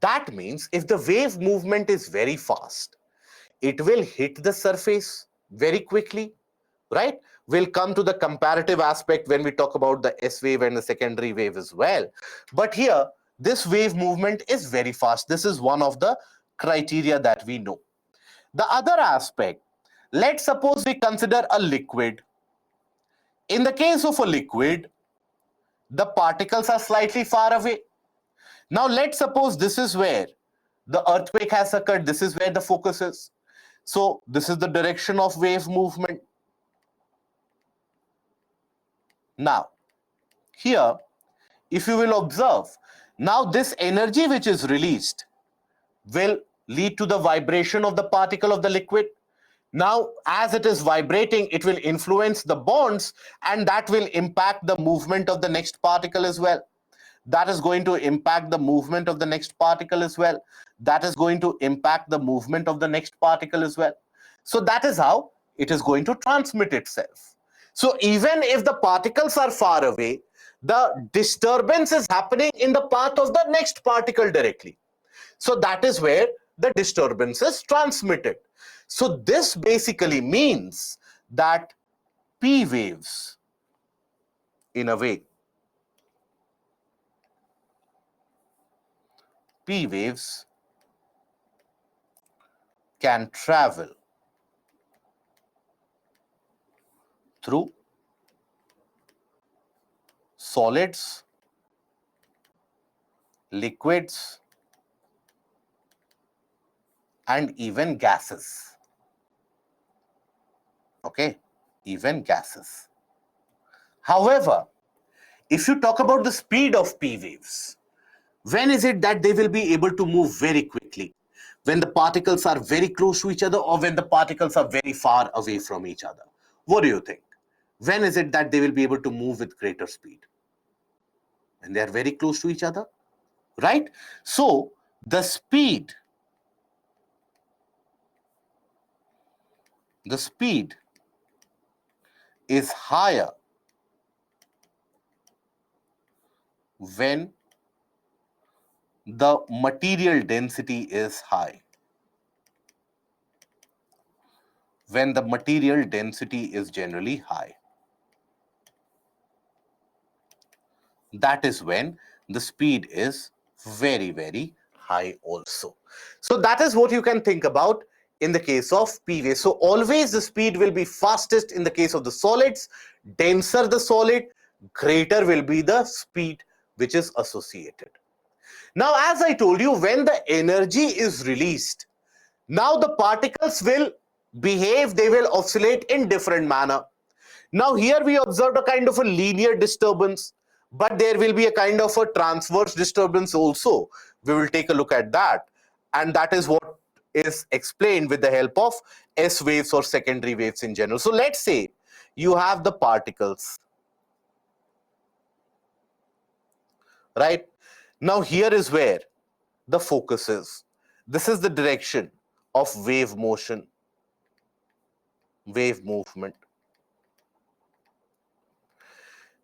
that means if the wave movement is very fast, it will hit the surface very quickly, right? We'll come to the comparative aspect when we talk about the S wave and the secondary wave as well. But here, this wave movement is very fast. This is one of the criteria that we know. The other aspect, let's suppose we consider a liquid. In the case of a liquid, the particles are slightly far away. Now, let's suppose this is where the earthquake has occurred. This is where the focus is. So, this is the direction of wave movement. Now, here, if you will observe, now this energy which is released will lead to the vibration of the particle of the liquid. Now, as it is vibrating, it will influence the bonds and that will impact the movement of the next particle as well. That is going to impact the movement of the next particle as well. That is going to impact the movement of the next particle as well. So that is how it is going to transmit itself. So even if the particles are far away, the disturbance is happening in the path of the next particle directly. So that is where the disturbance is transmitted. So this basically means that P waves, in a way, P waves can travel through solids, liquids, and even gases. Okay, even gases. However, if you talk about the speed of P waves, when is it that they will be able to move very quickly? When the particles are very close to each other, or when the particles are very far away from each other? What do you think? When is it that they will be able to move with greater speed? When they are very close to each other, right? So the speed is higher when the material density is high. When the material density is generally high, that is when the speed is very, very high also. So that is what you can think about in the case of P wave. So always the speed will be fastest in the case of the solids. Denser the solid, greater will be the speed which is associated. Now, as I told you, when the energy is released, now the particles will behave, they will oscillate in different manner. Now here we observed a kind of a linear disturbance, but there will be a kind of a transverse disturbance also. We will take a look at that, and that is what is explained with the help of S waves or secondary waves in general. So let's say you have the particles, right? Now here is where the focus is. This is the direction of wave motion, wave movement.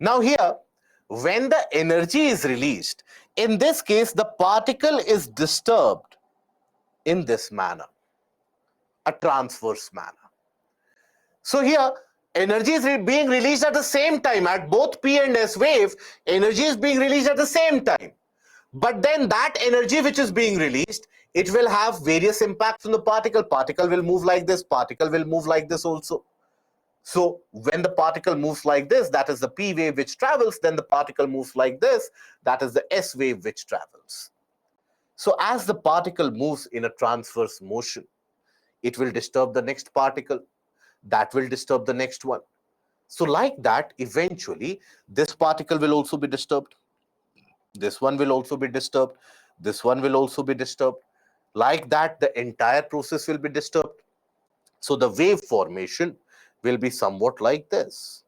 Now here, when the energy is released, in this case, the particle is disturbed in this manner, a transverse manner. So here, energy is being released at the same time. At both P and S wave, energy is being released at the same time. But then that energy which is being released, it will have various impacts on the particle. Particle will move like this, particle will move like this also. So when the particle moves like this, that is the P wave which travels, then the particle moves like this, that is the S wave which travels. So as the particle moves in a transverse motion, it will disturb the next particle, that will disturb the next one. So like that, eventually, this particle will also be disturbed. This one will also be disturbed. This one will also be disturbed. Like that, the entire process will be disturbed. So the wave formation will be somewhat like this.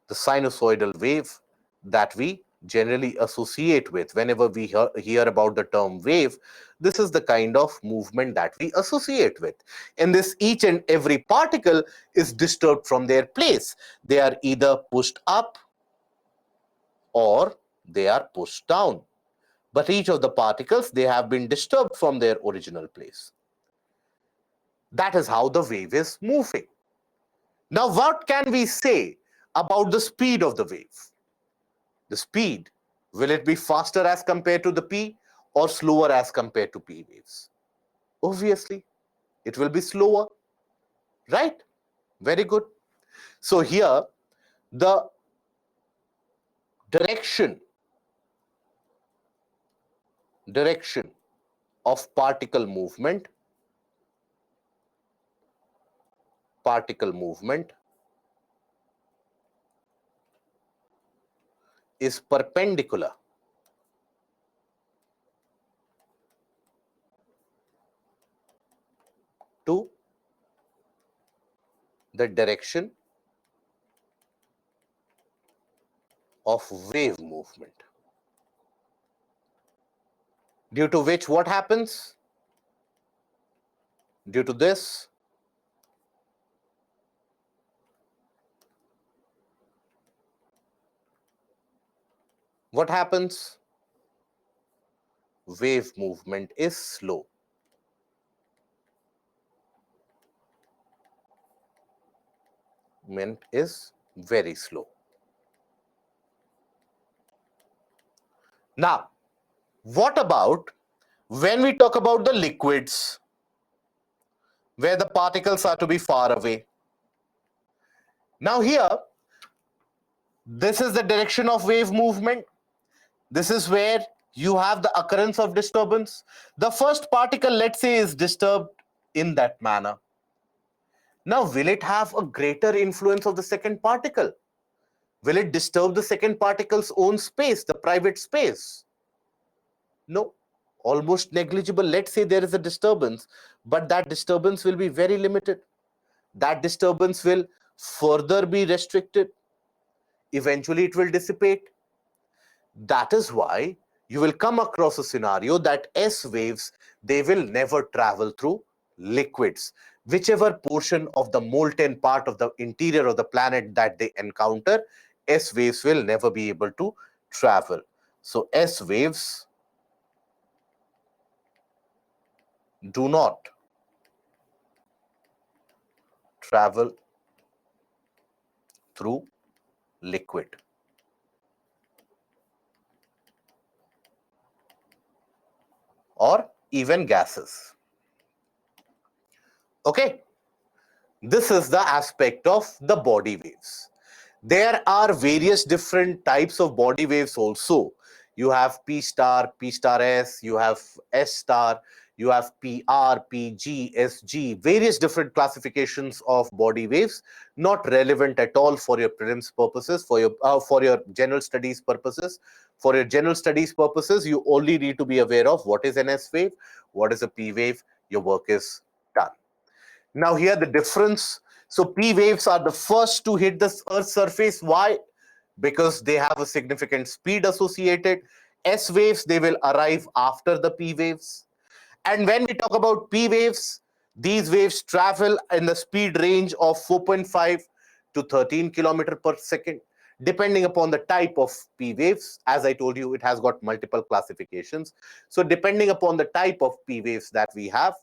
The sinusoidal wave that we generally associate with whenever we hear about the term wave, this is the kind of movement that we associate with. In this, each and every particle is disturbed from their place. They are either pushed up or they are pushed down. But each of the particles, they have been disturbed from their original place. That is how the wave is moving. Now, what can we say about the speed of the wave? The speed, will it be faster as compared to the P or slower as compared to P waves? Obviously, it will be slower, right? Very good. So here, the direction of particle movement is perpendicular to the direction of wave movement. Due to which, what happens? Due to this, what happens? Wave movement is slow. Movement is very slow. Now, what about when we talk about the liquids, where the particles are to be far away? Now here, this is the direction of wave movement. This is where You have the occurrence of disturbance. The first particle, let's say, is disturbed in that manner. Now, will it have a greater influence of the second particle? Will it disturb the second particle's own space, the private space? No, almost negligible. Let's say there is a disturbance, but that disturbance will be very limited. That disturbance will further be restricted. Eventually, it will dissipate. That is why you will come across a scenario that S waves, they will never travel through liquids. Whichever portion of the molten part of the interior of the planet that they encounter, S waves will never be able to travel. So S waves do not travel through liquid or even gases. Okay, this is the aspect of the body waves. There are various different types of body waves also. You have P star, P star S, you have S star, you have PR, PG, SG, various different classifications of body waves, not relevant at all for your prelims purposes, for your general studies purposes. For your general studies purposes, you only need to be aware of what is an S wave, what is a P wave, your work is done. Now here the difference. So P waves are the first to hit the Earth's surface. Why? Because they have a significant speed associated. S waves, they will arrive after the P waves. And when we talk about P waves, these waves travel in the speed range of 4.5 to 13 kilometer per second, depending upon the type of P waves. As I told you, it has got multiple classifications. So depending upon the type of P waves that we have,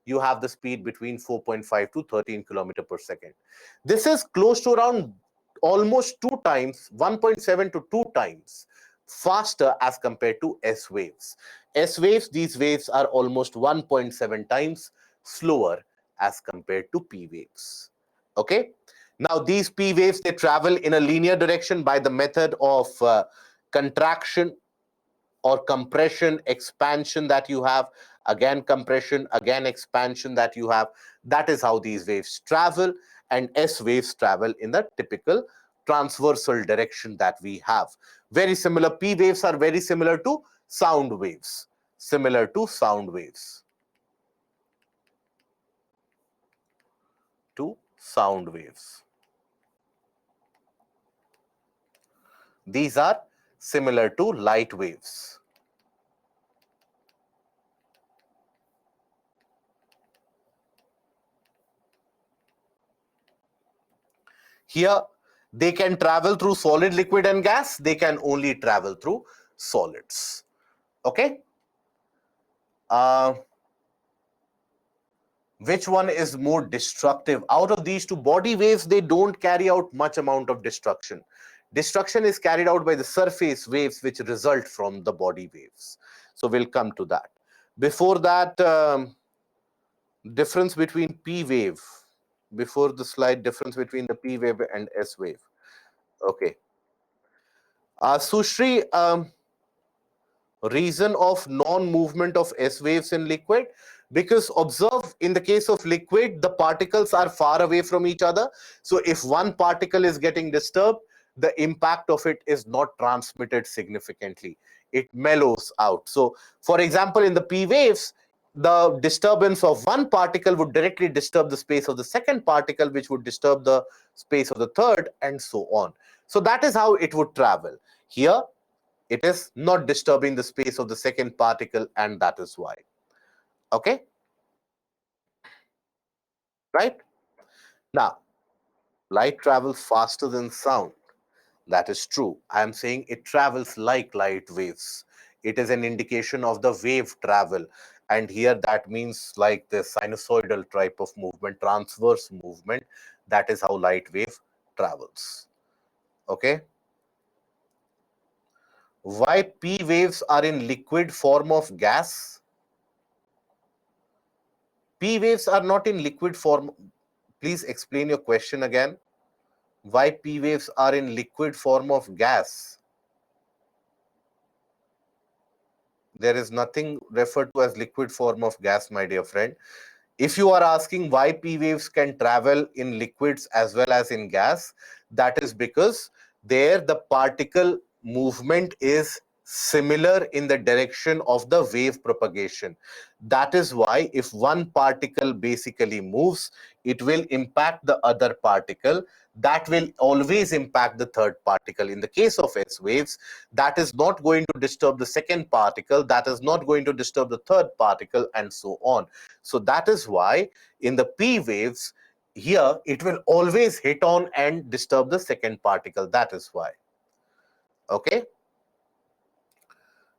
you have the speed between 4.5 to 13 kilometer per second. This is close to around almost 2 times, 1.7 to 2 times faster as compared to S waves. S waves, these waves are almost 1.7 times slower as compared to P waves. Okay. Now these P waves, they travel in a linear direction by the method of contraction or compression, expansion that you have, again compression, again expansion that you have. That is how these waves travel, and S waves travel in the typical transversal direction that we have. Very similar, P waves are very similar to sound waves. Similar to sound waves. To sound waves. These are similar to light waves. Here, they can travel through solid, liquid, and gas. They can only travel through solids. Okay. Which one is more destructive? Out of these two, body waves, they don't carry out much amount of destruction. Destruction is carried out by the surface waves which result from the body waves. So we'll come to that. Before that, difference between P wave. Before the slide, difference between the P wave and S wave. Okay. Sushri, reason of non-movement of S waves in liquid, because observe, in the case of liquid, the particles are far away from each other. So if one particle is getting disturbed, the impact of it is not transmitted significantly. It mellows out. So for example, in the P waves, the disturbance of one particle would directly disturb the space of the second particle, which would disturb the space of the third, and so on. So that is how it would travel. Here, it is not disturbing the space of the second particle, and that is why. Okay, right? Now, light travels faster than sound. That is true. I am saying it travels like light waves. It is an indication of the wave travel. And here that means like the sinusoidal type of movement, transverse movement. That is how light wave travels. Okay. Why P waves are in liquid form of gas? P waves are not in liquid form. Please explain your question again. Why P waves are in liquid form of gas? There is nothing referred to as liquid form of gas, my dear friend. If you are asking why P waves can travel in liquids as well as in gas, that is because there the particle movement is similar in the direction of the wave propagation. That is why if one particle basically moves, it will impact the other particle. That will always impact the third particle. In the case of S waves, that is not going to disturb the second particle, that is not going to disturb the third particle, and so on. So that is why in the P waves, here it will always hit on and disturb the second particle. That is why. Okay.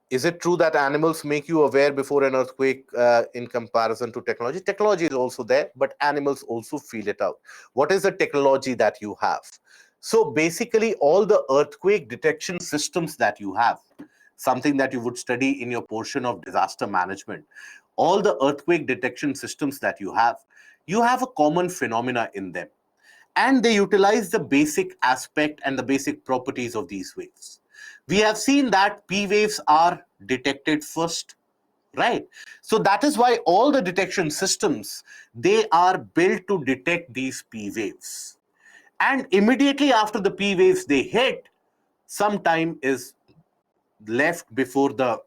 Is it true that animals make you aware before an earthquake in comparison to technology? Technology is also there, but animals also feel it out. What is the technology that you have? So basically, all the earthquake detection systems that you have, something that you would study in your portion of disaster management, all the earthquake detection systems that you have a common phenomena in them. And they utilize the basic aspect and the basic properties of these waves. We have seen that P waves are detected first, right? So that is why all the detection systems, they are built to detect these P waves. And immediately after the P waves they hit, some time is left before the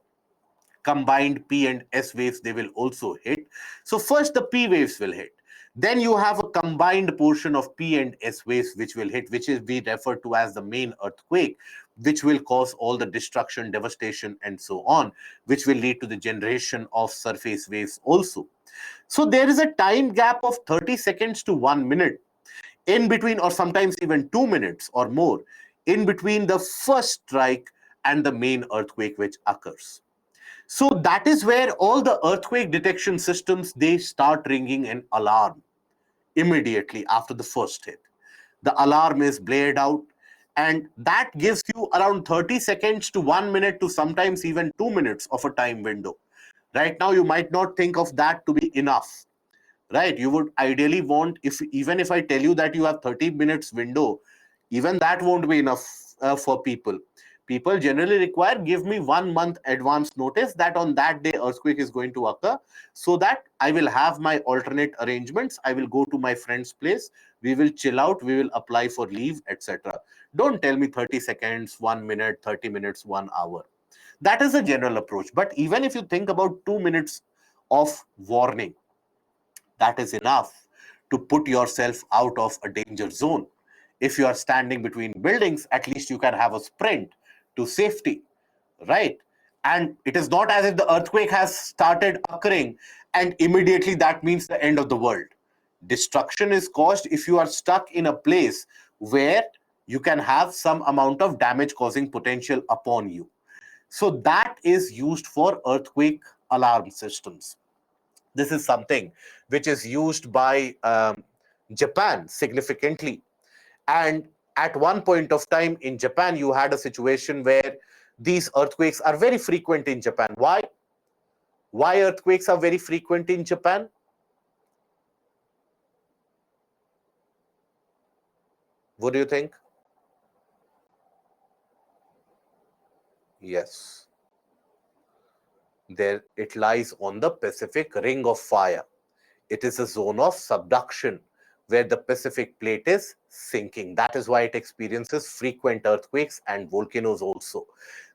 combined P and S waves they will also hit. So first the P waves will hit. Then you have a combined portion of P and S waves which will hit, which is we refer to as the main earthquake, which will cause all the destruction, devastation, and so on, which will lead to the generation of surface waves also. So there is a time gap of 30 seconds to 1 minute in between, or sometimes even 2 minutes or more, in between the first strike and the main earthquake which occurs. So that is where all the earthquake detection systems, they start ringing an alarm immediately after the first hit. The alarm is blared out, and that gives you around 30 seconds to 1 minute to sometimes even 2 minutes of a time window. Right now, you might not think of that to be enough, right? You would ideally want, if even if I tell you that you have 30 minutes window, even that won't be enough for people. People generally require, give me 1 month advance notice that on that day earthquake is going to occur, so that I will have my alternate arrangements. I will go to my friend's place, we will chill out, we will apply for leave, etc. Don't tell me 30 seconds, 1 minute, 30 minutes, 1 hour. That is a general approach. But even if you think about 2 minutes of warning, that is enough to put yourself out of a danger zone. If you are standing between buildings, at least you can have a sprint to safety, right? And it is not as if the earthquake has started occurring and immediately that means the end of the world. Destruction is caused if you are stuck in a place where you can have some amount of damage causing potential upon you. So that is used for earthquake alarm systems. This is something which is used by Japan significantly. And at one point of time in Japan, you had a situation where these earthquakes are very frequent in Japan. Why? Why earthquakes are very frequent in Japan? What do you think? Yes. There it lies on the Pacific Ring of Fire. It is a zone of subduction where the Pacific plate is sinking. That is why it experiences frequent earthquakes and volcanoes also.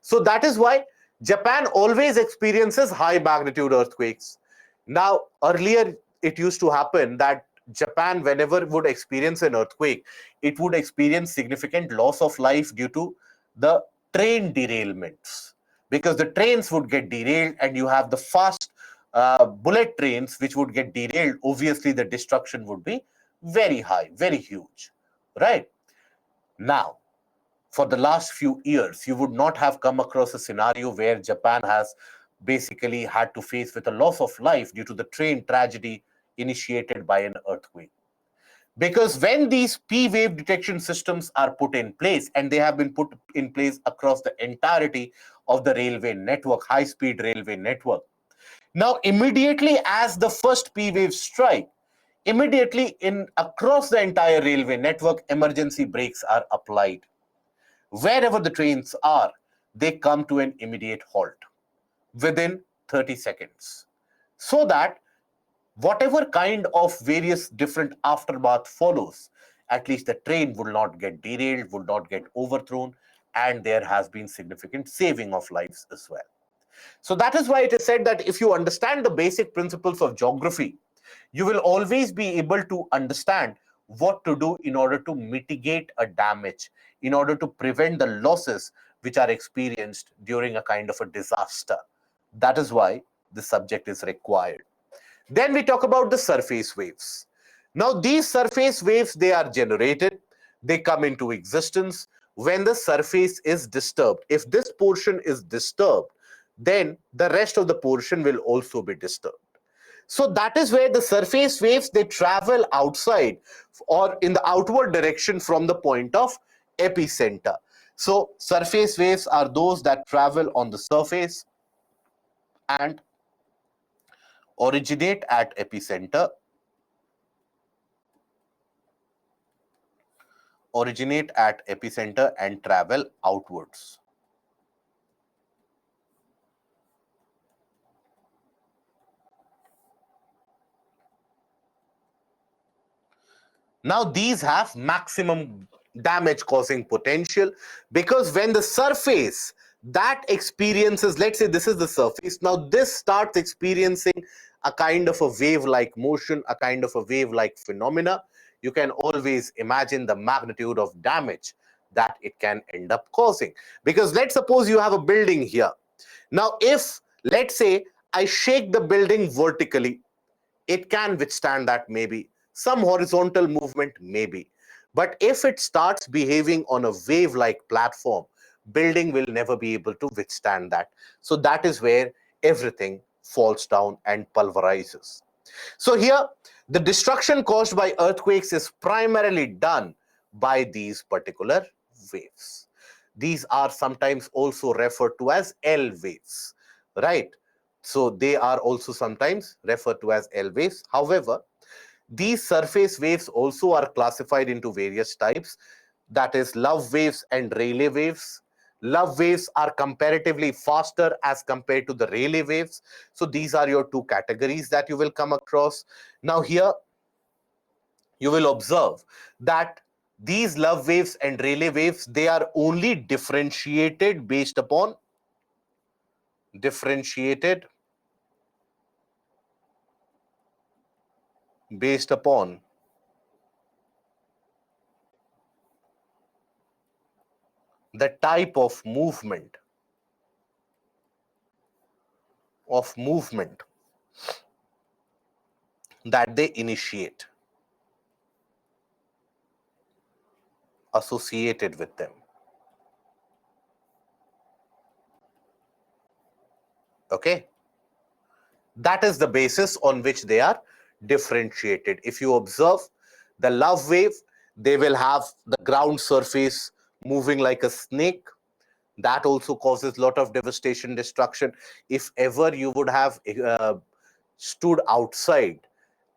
So that is why Japan always experiences high magnitude earthquakes. Now, earlier it used to happen that Japan, whenever it would experience an earthquake, it would experience significant loss of life due to the train derailments, because the trains would get derailed and you have the fast bullet trains which would get derailed. Obviously the destruction would be very high, very huge, right? Now, for the last few years, you would not have come across a scenario where Japan has basically had to face with a loss of life due to the train tragedy initiated by an earthquake. Because when these P wave detection systems are put in place, and they have been put in place across the entirety of the railway network, high speed railway network, now immediately as the first P wave strike, immediately in across the entire railway network, emergency brakes are applied. Wherever the trains are, they come to an immediate halt. within 30 seconds. So that whatever kind of various different aftermath follows, at least the train would not get derailed, would not get overthrown, and there has been significant saving of lives as well. So that is why it is said that if you understand the basic principles of geography, you will always be able to understand what to do in order to mitigate a damage, in order to prevent the losses which are experienced during a kind of a disaster. That is why the subject is required. Then we talk about the surface waves. Now, these surface waves, they are generated, they come into existence when the surface is disturbed. If this portion is disturbed, then the rest of the portion will also be disturbed. So that is where the surface waves, they travel outside or in the outward direction from the point of epicenter. So surface waves are those that travel on the surface and originate at epicenter, and travel outwards. Now, these have maximum damage causing potential because when the surface that experiences, let's say this is the surface, now this starts experiencing a kind of a wave-like motion, a kind of a wave-like phenomena, you can always imagine the magnitude of damage that it can end up causing. Because let's suppose you have a building here. Now, if let's say I shake the building vertically, it can withstand that, maybe some horizontal movement, maybe. But if it starts behaving on a wave like platform, building will never be able to withstand that. So that is where everything falls down and pulverizes. So here the destruction caused by earthquakes is primarily done by these particular waves. These are sometimes also referred to as L waves, right? So they are also sometimes referred to as L waves. However, these surface waves also are classified into various types, that is love waves and Rayleigh waves. Love waves are comparatively faster as compared to the Rayleigh waves. So these are your two categories that you will come across. Now here you will observe that these love waves and Rayleigh waves, they are only differentiated based upon the type of movement that they initiate associated with them. Okay, that is the basis on which they are differentiated. If you observe the love wave, they will have the ground surface moving like a snake. That also causes a lot of devastation, destruction. If ever you would have stood outside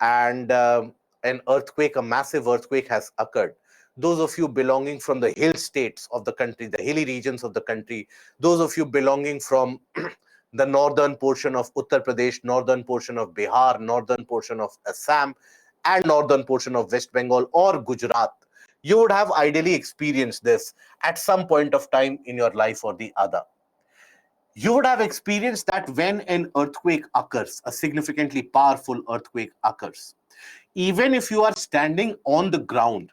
and an earthquake, a massive earthquake has occurred, those of you belonging from the hill states of the country, the hilly regions of the country, those of you belonging from the northern portion of Uttar Pradesh, northern portion of Bihar, northern portion of Assam, and northern portion of West Bengal or Gujarat, you would have ideally experienced this at some point of time in your life or the other. You would have experienced that when an earthquake occurs, a significantly powerful earthquake occurs, even if you are standing on the ground,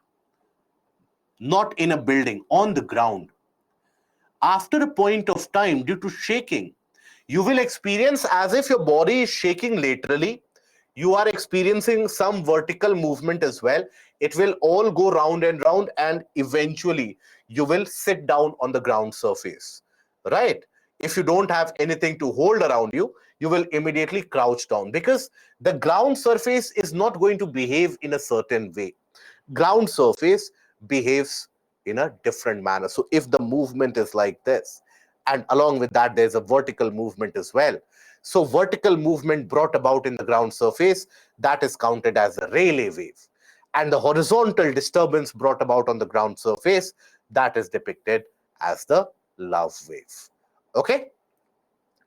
not in a building, on the ground, after a point of time, due to shaking, you will experience as if your body is shaking laterally. You are experiencing some vertical movement as well. It will all go round and round, and eventually you will sit down on the ground surface, right? If you don't have anything to hold around you, you will immediately crouch down because the ground surface is not going to behave in a certain way. Ground surface behaves in a different manner. So if the movement is like this, and along with that there's a vertical movement as well, so vertical movement brought about in the ground surface, that is counted as a Rayleigh wave, and the horizontal disturbance brought about on the ground surface, that is depicted as the love wave. Okay,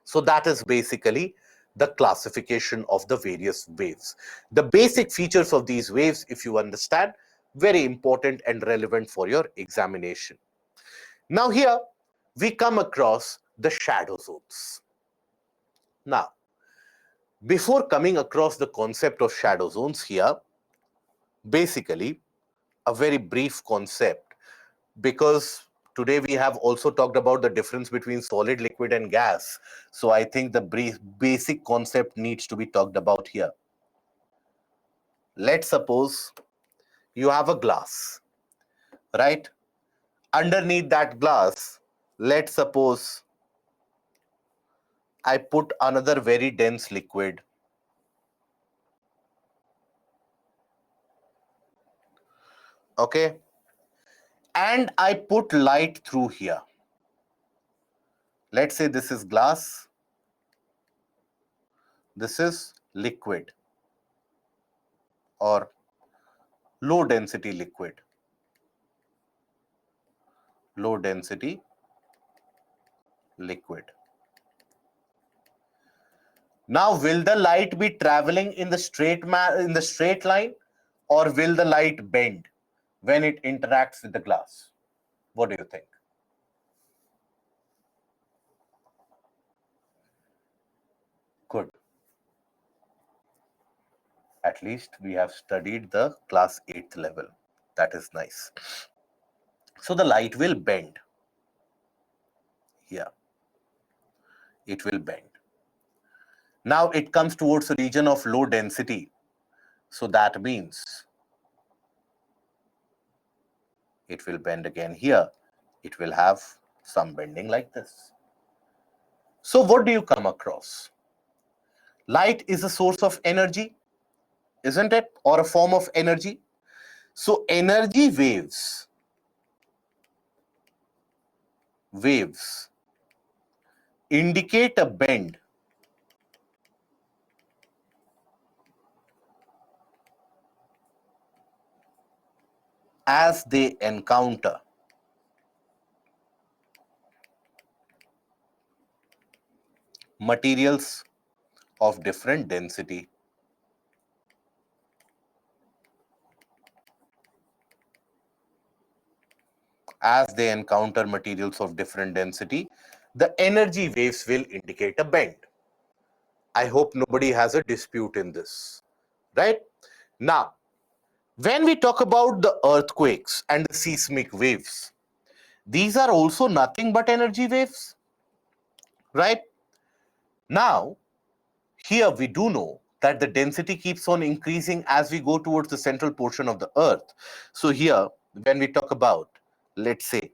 So that is basically the classification of the various waves. The basic features of these waves, if you understand, very important and relevant for your examination. Now here we come across the shadow zones. Now, before coming across the concept of shadow zones here, basically a very brief concept, because today we have also talked about the difference between solid, liquid and gas. So I think the basic concept needs to be talked about here. Let's suppose you have a glass, right? Underneath that glass, let's suppose I put another very dense liquid. Okay. And I put light through here. Let's say this is glass. This is liquid or low density liquid. Low density liquid. Now, will the light be traveling in the straight line, or will the light bend when it interacts with the glass? What do you think? Good. At least we have studied the class 8th level. That is nice. So the light will bend. Here. It will bend. Now it comes towards a region of low density. So that means it will bend again here. It will have some bending like this. So what do you come across? Light is a source of energy, isn't it? Or a form of energy. So energy waves indicate a bend as they encounter materials of different density. As they encounter materials of different density, the energy waves will indicate a bend. I hope nobody has a dispute in this, right? Now, when we talk about the earthquakes and the seismic waves, these are also nothing but energy waves, right? Now, here we do know that the density keeps on increasing as we go towards the central portion of the earth. So here, when we talk about, let's say,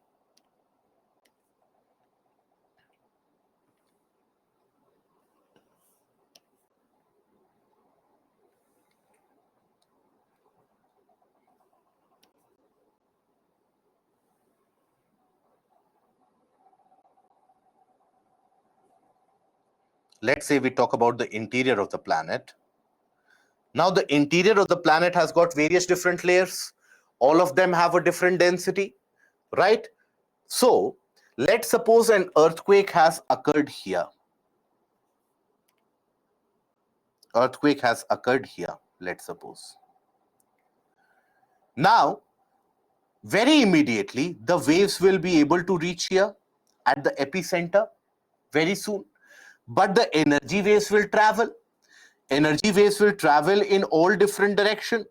we talk about the interior of the planet. Now, the interior of the planet has got various different layers. All of them have a different density, right? So, let's suppose an earthquake has occurred here. Earthquake has occurred here, let's suppose. Now, very immediately, the waves will be able to reach here at the epicenter very soon. But the energy waves will travel. Energy waves will travel in all different directions,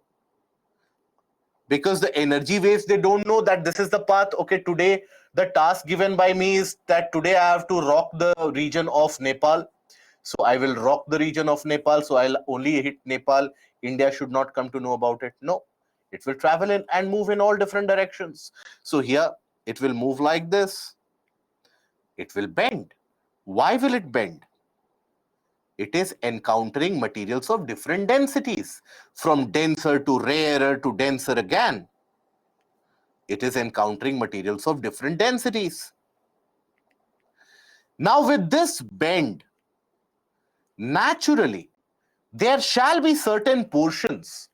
because the energy waves, they don't know that this is the path. Okay, today the task given by me is that today I have to rock the region of Nepal. So I will rock the region of Nepal. So I'll only hit Nepal. India should not come to know about it. No, it will travel in and move in all different directions. So here it will move like this. It will bend. Why will it bend? It is encountering materials of different densities, from denser to rarer to denser again. It is encountering materials of different densities. Now, with this bend, naturally, there shall be certain portions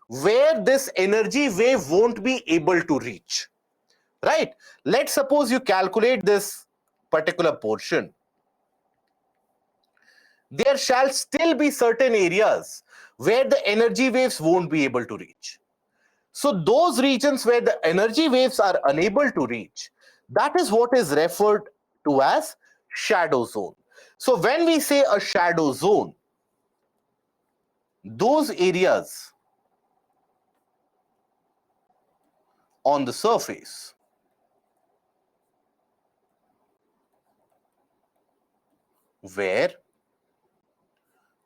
where this energy wave won't be able to reach, right? Let's suppose you calculate this particular portion. there shall still be certain areas where the energy waves won't be able to reach. So those regions where the energy waves are unable to reach, that is what is referred to as shadow zone. So when we say a shadow zone, those areas on the surface where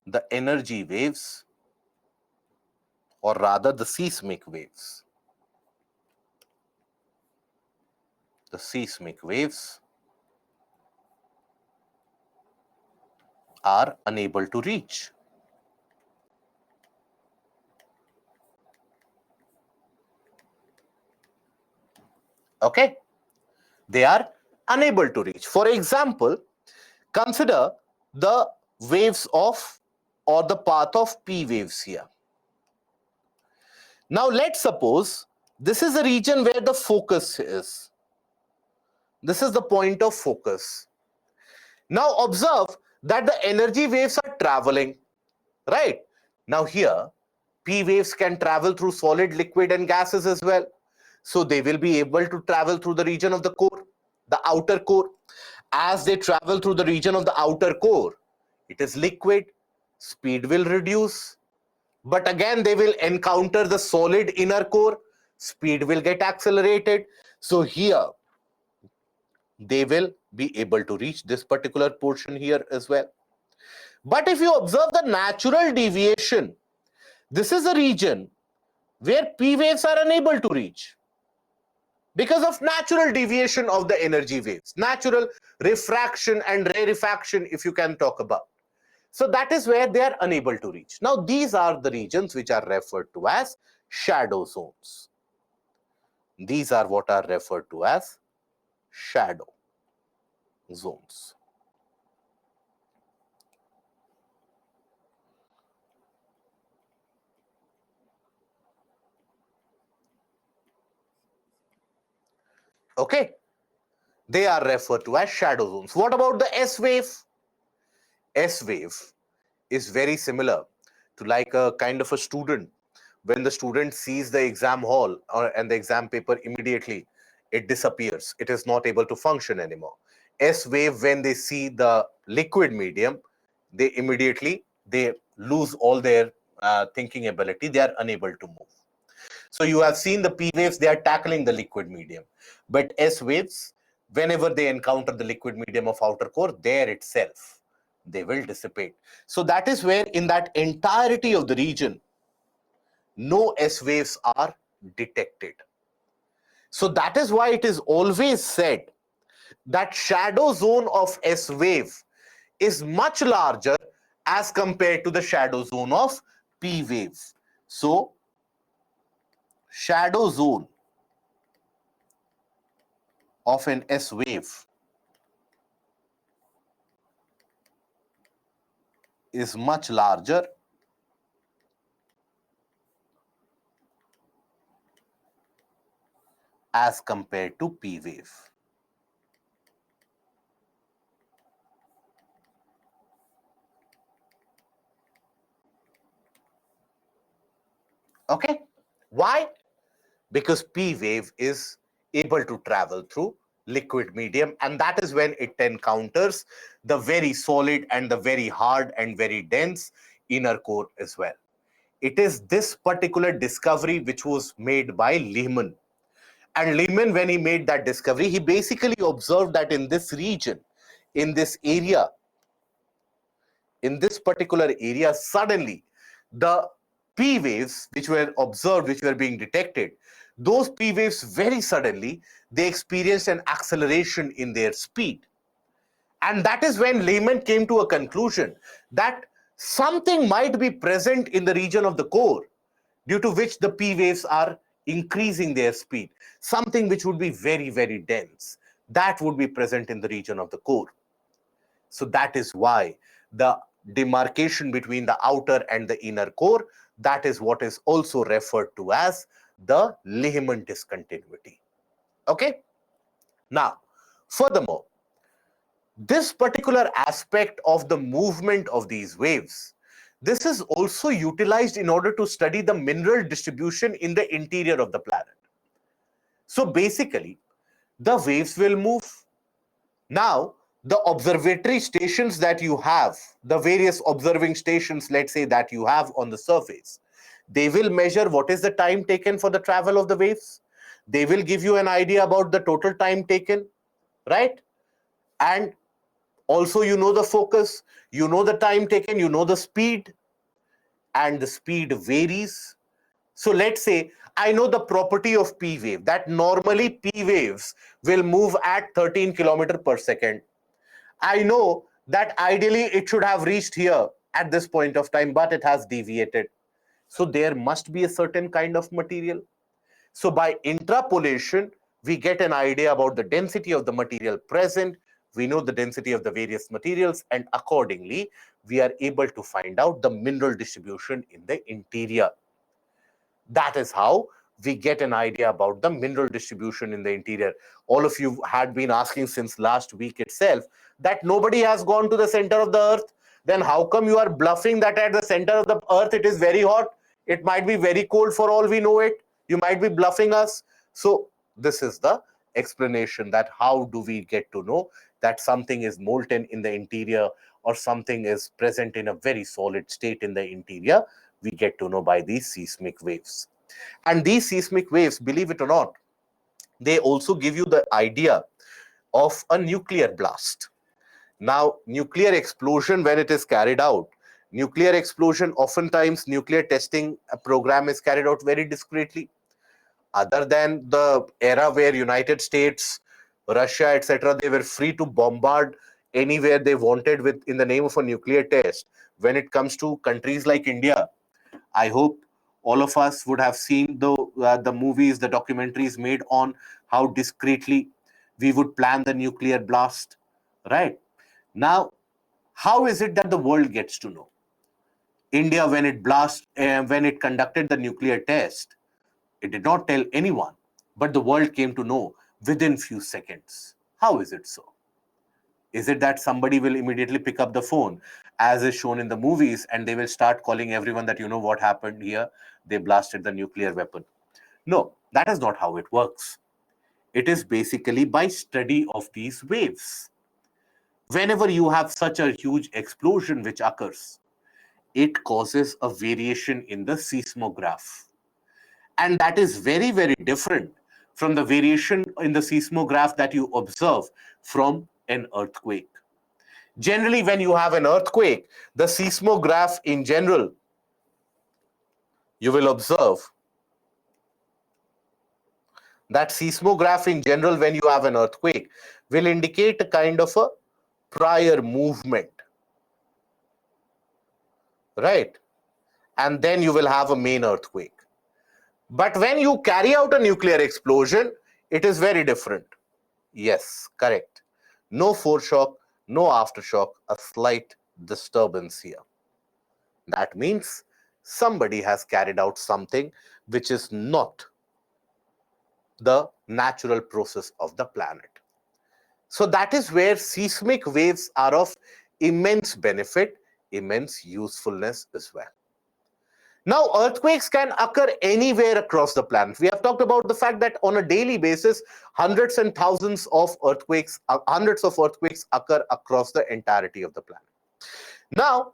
the energy waves, or rather the seismic waves, are unable to reach. Okay? They are unable to reach. For example, consider the waves of, or the path of P waves here. Now let's suppose this is a region where the focus is. This is the point of focus. Now observe that the energy waves are traveling, right? Now here, P waves can travel through solid, liquid and gases as well. So they will be able to travel through the region of the core, the outer core. As they travel through the region of the outer core, it is liquid, speed will reduce. But again, they will encounter the solid inner core, speed will get accelerated. So here, they will be able to reach this particular portion here as well. But if you observe the natural deviation, this is a region where P waves are unable to reach because of natural deviation of the energy waves, natural refraction and rarefaction, if you can talk about. So that is where they are unable to reach. Now, these are the regions which are referred to as shadow zones. These are what are referred to as shadow zones. Okay, they are referred to as shadow zones. What about the S wave? S wave is very similar to like a kind of a student. When the student sees the exam hall and the exam paper, immediately it disappears. It is not able to function anymore. S wave, when they see the liquid medium, they immediately they lose all their thinking ability. They are unable to move. So you have seen the P waves, they are tackling the liquid medium. But S waves, whenever they encounter the liquid medium of outer core, there itself, they will dissipate. So that is where in that entirety of the region, no S waves are detected. So that is why it is always said that shadow zone of S wave is much larger as compared to the shadow zone of P wave. So shadow zone of an S wave is much larger as compared to P wave. Okay, why? Because P wave is able to travel through liquid medium, and that is when it encounters the very solid and the very hard and very dense inner core as well. It is this particular discovery which was made by Lehman. And Lehman, when he made that discovery, he basically observed that in this region, in this area, in this particular area, suddenly the P waves which were observed, which were being detected, those P waves very suddenly, they experienced an acceleration in their speed. And that is when Lehman came to a conclusion that something might be present in the region of the core due to which the P waves are increasing their speed. Something which would be very, very dense. That would be present in the region of the core. So that is why the demarcation between the outer and the inner core, that is what is also referred to as the Lehman discontinuity. Okay? Now, furthermore, This particular aspect of the movement of these waves, this is also utilized in order to study the mineral distribution in the interior of the planet. So basically, the waves will move. Now, the observatory stations that you have, the various observing stations, let's say, that you have on the surface, they will measure what is the time taken for the travel of the waves. They will give you an idea about the total time taken, right? And also, you know the focus, you know the time taken, you know the speed, and the speed varies. So let's say I know the property of P wave, that normally P waves will move at 13 kilometer per second. I know that ideally it should have reached here at this point of time, but it has deviated. So there must be a certain kind of material. So by interpolation, we get an idea about the density of the material present. We know the density of the various materials, and accordingly, we are able to find out the mineral distribution in the interior. That is how we get an idea about the mineral distribution in the interior. All of you had been asking since last week itself that nobody has gone to the center of the earth. Then how come you are bluffing that at the center of the earth it is very hot? It might be very cold for all we know it. You might be bluffing us. So this is the explanation, that how do we get to know that something is molten in the interior or something is present in a very solid state in the interior. We get to know by these seismic waves. And these seismic waves, believe it or not, they also give you the idea of a nuclear blast. Now, nuclear explosion, when it is carried out, nuclear explosion, oftentimes nuclear testing program is carried out very discreetly. Other than the era where United States, Russia, etc., they were free to bombard anywhere they wanted with in the name of a nuclear test. When it comes to countries like India, I hope all of us would have seen the movies, the documentaries made on how discreetly we would plan the nuclear blast. Right now, how is it that the world gets to know? India, when it conducted the nuclear test, it did not tell anyone, but the world came to know within few seconds. How is it so? Is it that somebody will immediately pick up the phone, as is shown in the movies, and they will start calling everyone that, you know what happened here? They blasted the nuclear weapon. No, that is not how it works. It is basically by study of these waves. Whenever you have such a huge explosion which occurs, it causes a variation in the seismograph. And that is very, very different from the variation in the seismograph that you observe from an earthquake. Generally, when you have an earthquake, the seismograph in general, you will observe that seismograph in general, when you have an earthquake, will indicate a kind of a prior movement, right? And then you will have a main earthquake. But when you carry out a nuclear explosion, it is very different. Yes, correct. No foreshock, no aftershock, a slight disturbance here. That means somebody has carried out something which is not the natural process of the planet. So that is where seismic waves are of immense benefit, immense usefulness as well. Now, earthquakes can occur anywhere across the planet. We have talked about the fact that on a daily basis, hundreds of earthquakes occur across the entirety of the planet. Now,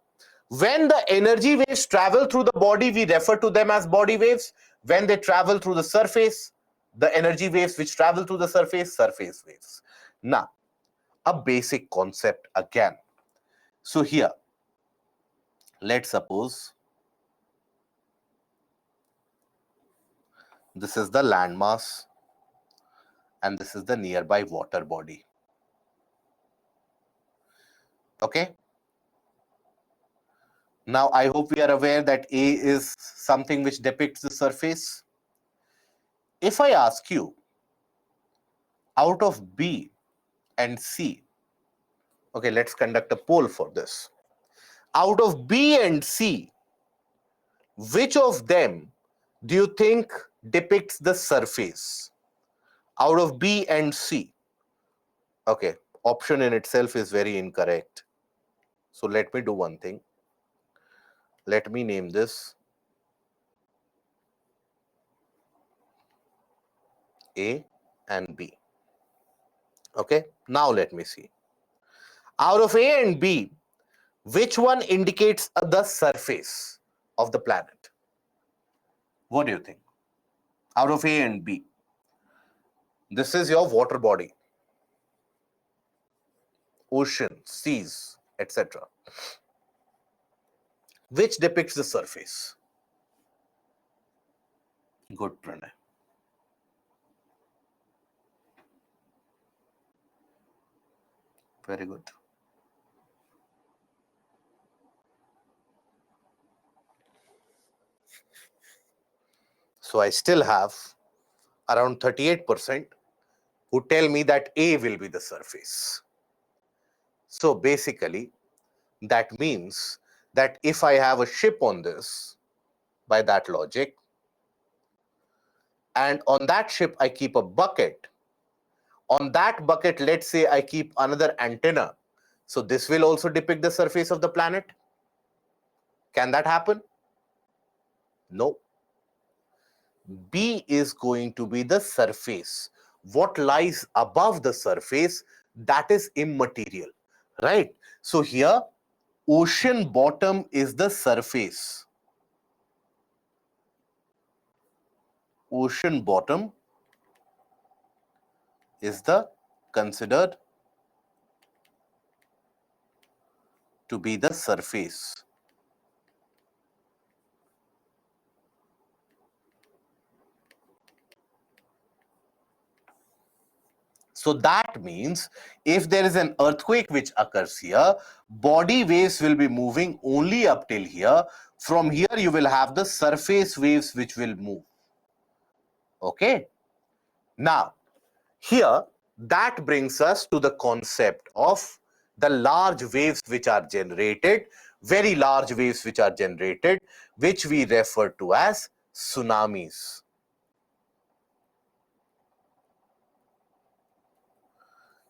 when the energy waves travel through the body, we refer to them as body waves. When they travel through the surface, the energy waves which travel through the surface waves. Now, a basic concept again. So here, let's suppose this is the landmass and this is the nearby water body. Okay. Now, I hope we are aware that A is something which depicts the surface. If I ask you, out of B and C, okay, let's conduct a poll for this. Out of B and C, which of them do you think depicts the surface? Out of B and C. Okay, option in itself is very incorrect. So let me do one thing. Let me name this A and B. Okay, now let me see. Out of A and B, which one indicates the surface of the planet? What do you think? Out of A and B, this is your water body, ocean, seas, etc. Which depicts the surface? Good, Pranay. Very good. So I still have around 38% who tell me that A will be the surface. So basically, that means that if I have a ship on this, by that logic, and on that ship I keep a bucket, on that bucket, let's say I keep another antenna, so this will also depict the surface of the planet. Can that happen? No. B is going to be the surface. What lies above the surface, that is immaterial, right? So here, ocean bottom is the surface. Ocean bottom is the considered to be the surface. So that means if there is an earthquake which occurs here, body waves will be moving only up till here. From here, you will have the surface waves which will move. Okay. Now, here, that brings us to the concept of the large waves which are generated, very large waves which are generated, which we refer to as tsunamis.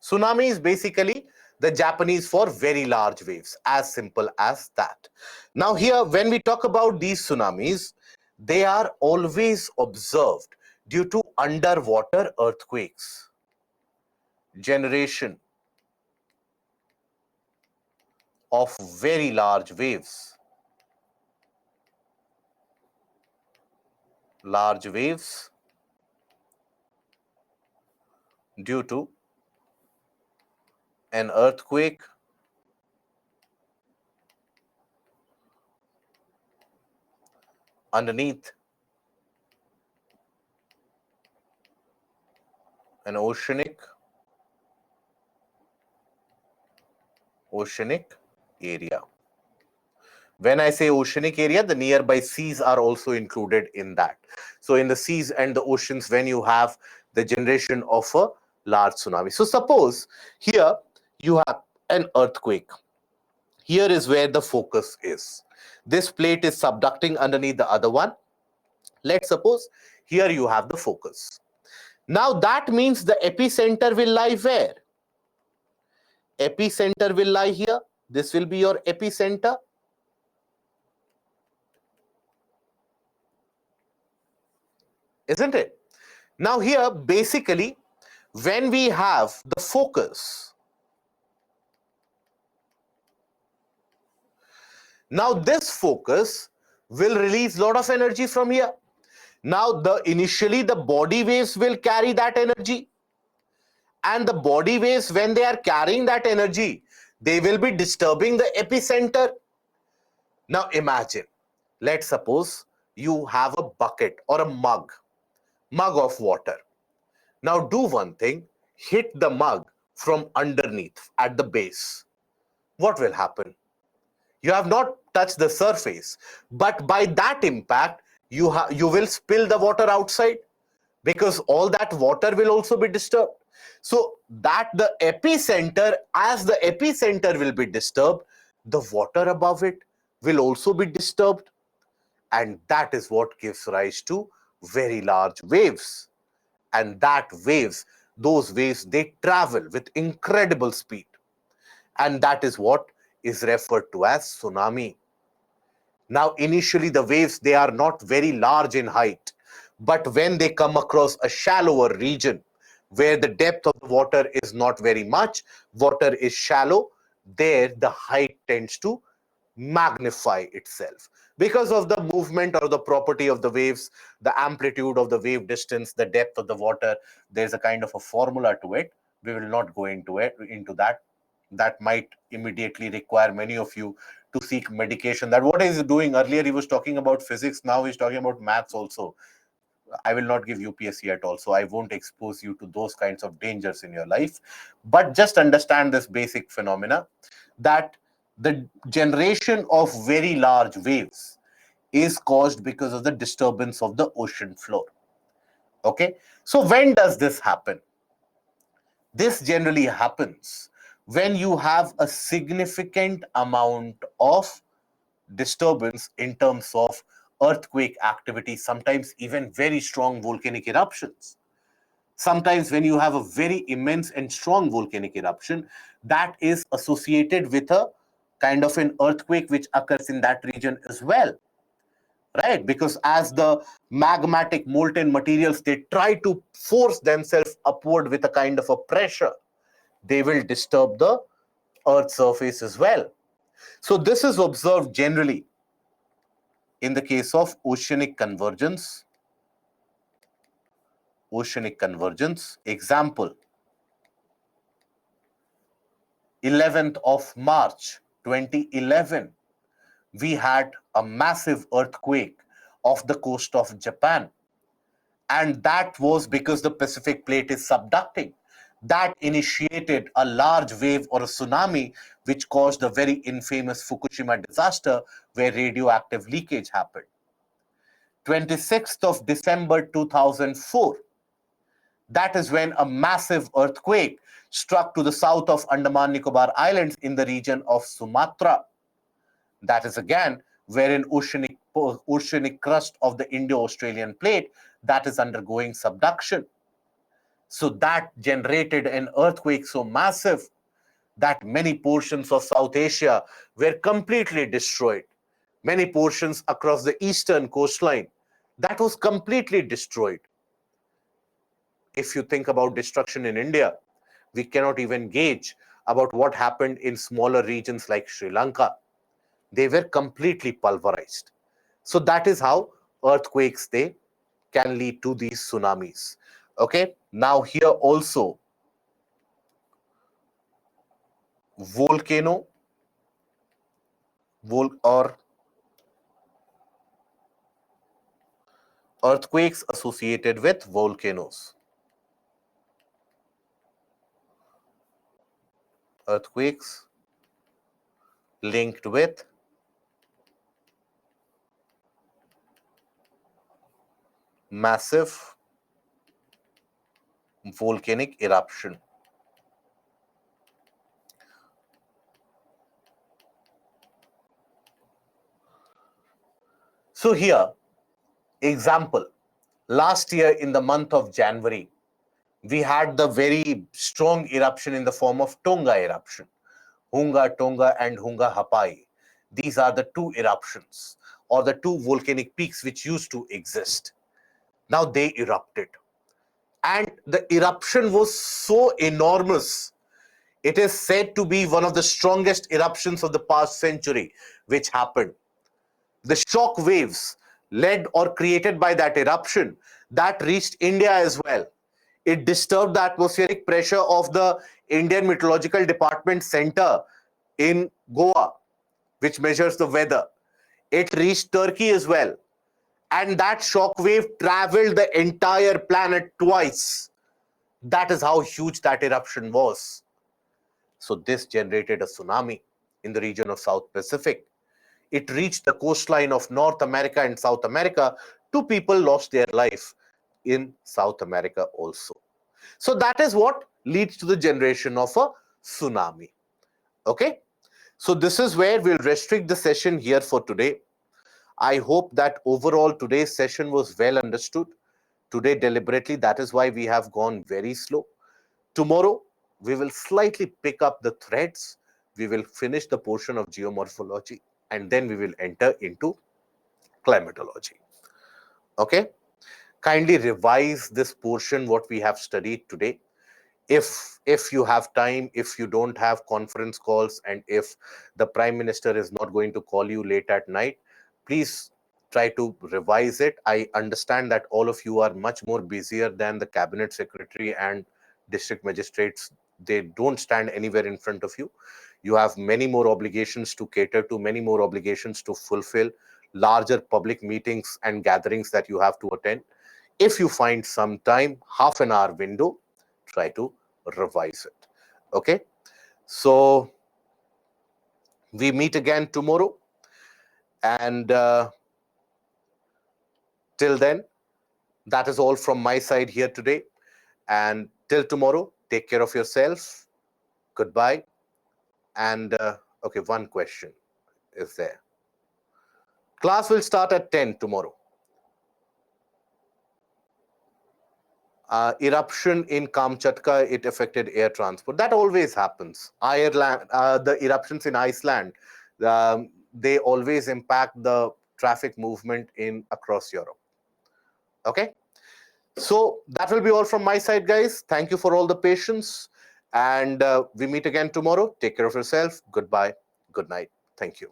Tsunami is basically the Japanese for very large waves, as simple as that. Now here, when we talk about these tsunamis, they are always observed due to underwater earthquakes. Generation of very large waves. Large waves due to an earthquake underneath an oceanic area. When I say oceanic area, the nearby seas are also included in that. So in the seas and the oceans, when you have the generation of a large tsunami. So suppose here you have an earthquake. Here is where the focus is. This plate is subducting underneath the other one. Let's suppose here you have the focus. Now that means the epicenter will lie where? Epicenter will lie here. This will be your epicenter. Isn't it? Now here, basically, when we have the focus, now this focus will release a lot of energy from here. Now initially the body waves will carry that energy, and the body waves, when they are carrying that energy, they will be disturbing the epicenter. Now imagine, let's suppose you have a bucket or a mug of water. Now do one thing, hit the mug from underneath at the base. What will happen? You have not touched the surface, but by that impact, you will spill the water outside, because all that water will also be disturbed. So that the epicenter, as the epicenter will be disturbed, the water above it will also be disturbed. And that is what gives rise to very large waves. And that waves those waves, they travel with incredible speed. And that is what is referred to as tsunami. Now, initially, the waves, they are not very large in height. But when they come across a shallower region where the depth of the water is not very much, water is shallow, there the height tends to magnify itself. Because of the movement or the property of the waves, the amplitude of the wave distance, the depth of the water, there's a kind of a formula to it. We will not go into that. That might immediately require many of you to seek medication. That what is he doing? Earlier he was talking about physics, now he's talking about maths also. I will not give UPSC at all, so I won't expose you to those kinds of dangers in your life. But just understand this basic phenomena, that the generation of very large waves is caused because of the disturbance of the ocean floor. Okay, so when does this happen? This generally happens when you have a significant amount of disturbance in terms of earthquake activity, sometimes even very strong volcanic eruptions. Sometimes when you have a very immense and strong volcanic eruption, that is associated with a kind of an earthquake which occurs in that region as well, right? Because as the magmatic molten materials, they try to force themselves upward with a kind of a pressure, they will disturb the earth's surface as well. So this is observed generally in the case of oceanic convergence. Oceanic convergence, example, 11th of March 2011, we had a massive earthquake off the coast of Japan. And that was because the Pacific plate is subducting. That initiated a large wave or a tsunami, which caused the very infamous Fukushima disaster where radioactive leakage happened. 26th of December 2004, that is when a massive earthquake struck to the south of Andaman Nicobar Islands in the region of Sumatra. That is again where an oceanic crust of the Indo-Australian plate that is undergoing subduction. So that generated an earthquake so massive that many portions of South Asia were completely destroyed. Many portions across the eastern coastline, that was completely destroyed. If you think about destruction in India, we cannot even gauge about what happened in smaller regions like Sri Lanka. They were completely pulverized. So that is how earthquakes, they can lead to these tsunamis. Okay, now here also volcano or earthquakes associated with volcanoes. Earthquakes linked with massive volcanic eruption. So here, example, last year in the month of January, we had the very strong eruption in the form of Tonga eruption. Hunga Tonga and Hunga Hapai. These are the two eruptions or the two volcanic peaks which used to exist. Now they erupted. And the eruption was so enormous. It is said to be one of the strongest eruptions of the past century which happened. The shock waves led or created by that eruption, that reached India as well. It disturbed the atmospheric pressure of the Indian Meteorological Department Center in Goa, which measures the weather. It reached Turkey as well. And that shock wave traveled the entire planet twice. That is how huge that eruption was. So this generated a tsunami in the region of South Pacific. It reached the coastline of North America and South America. Two people lost their life in South America also. So that is what leads to the generation of a tsunami. Okay. So this is where we'll restrict the session here for today. I hope that overall today's session was well understood. Today deliberately, that is why we have gone very slow. Tomorrow, we will slightly pick up the threads. We will finish the portion of geomorphology, and then we will enter into climatology. Okay? Kindly revise this portion, what we have studied today. If you have time, if you don't have conference calls, and if the Prime Minister is not going to call you late at night, please try to revise it. I understand that all of you are much more busier than the Cabinet Secretary and district magistrates. They don't stand anywhere in front of you. You have many more obligations to cater to, many more obligations to fulfill, larger public meetings and gatherings that you have to attend. If you find some time, half an hour window, try to revise it. Okay, so we meet again tomorrow, and till then, that is all from my side here today. And till tomorrow, take care of yourself. Goodbye. And okay, one question is there. Class will start at 10 tomorrow. Eruption in Kamchatka, it affected air transport. That always happens. Ireland, the eruptions in Iceland, they always impact the traffic movement in across Europe. Okay, so that will be all from my side, guys. Thank you for all the patience, and we meet again tomorrow. Take care of yourself. Goodbye. Good night. Thank you.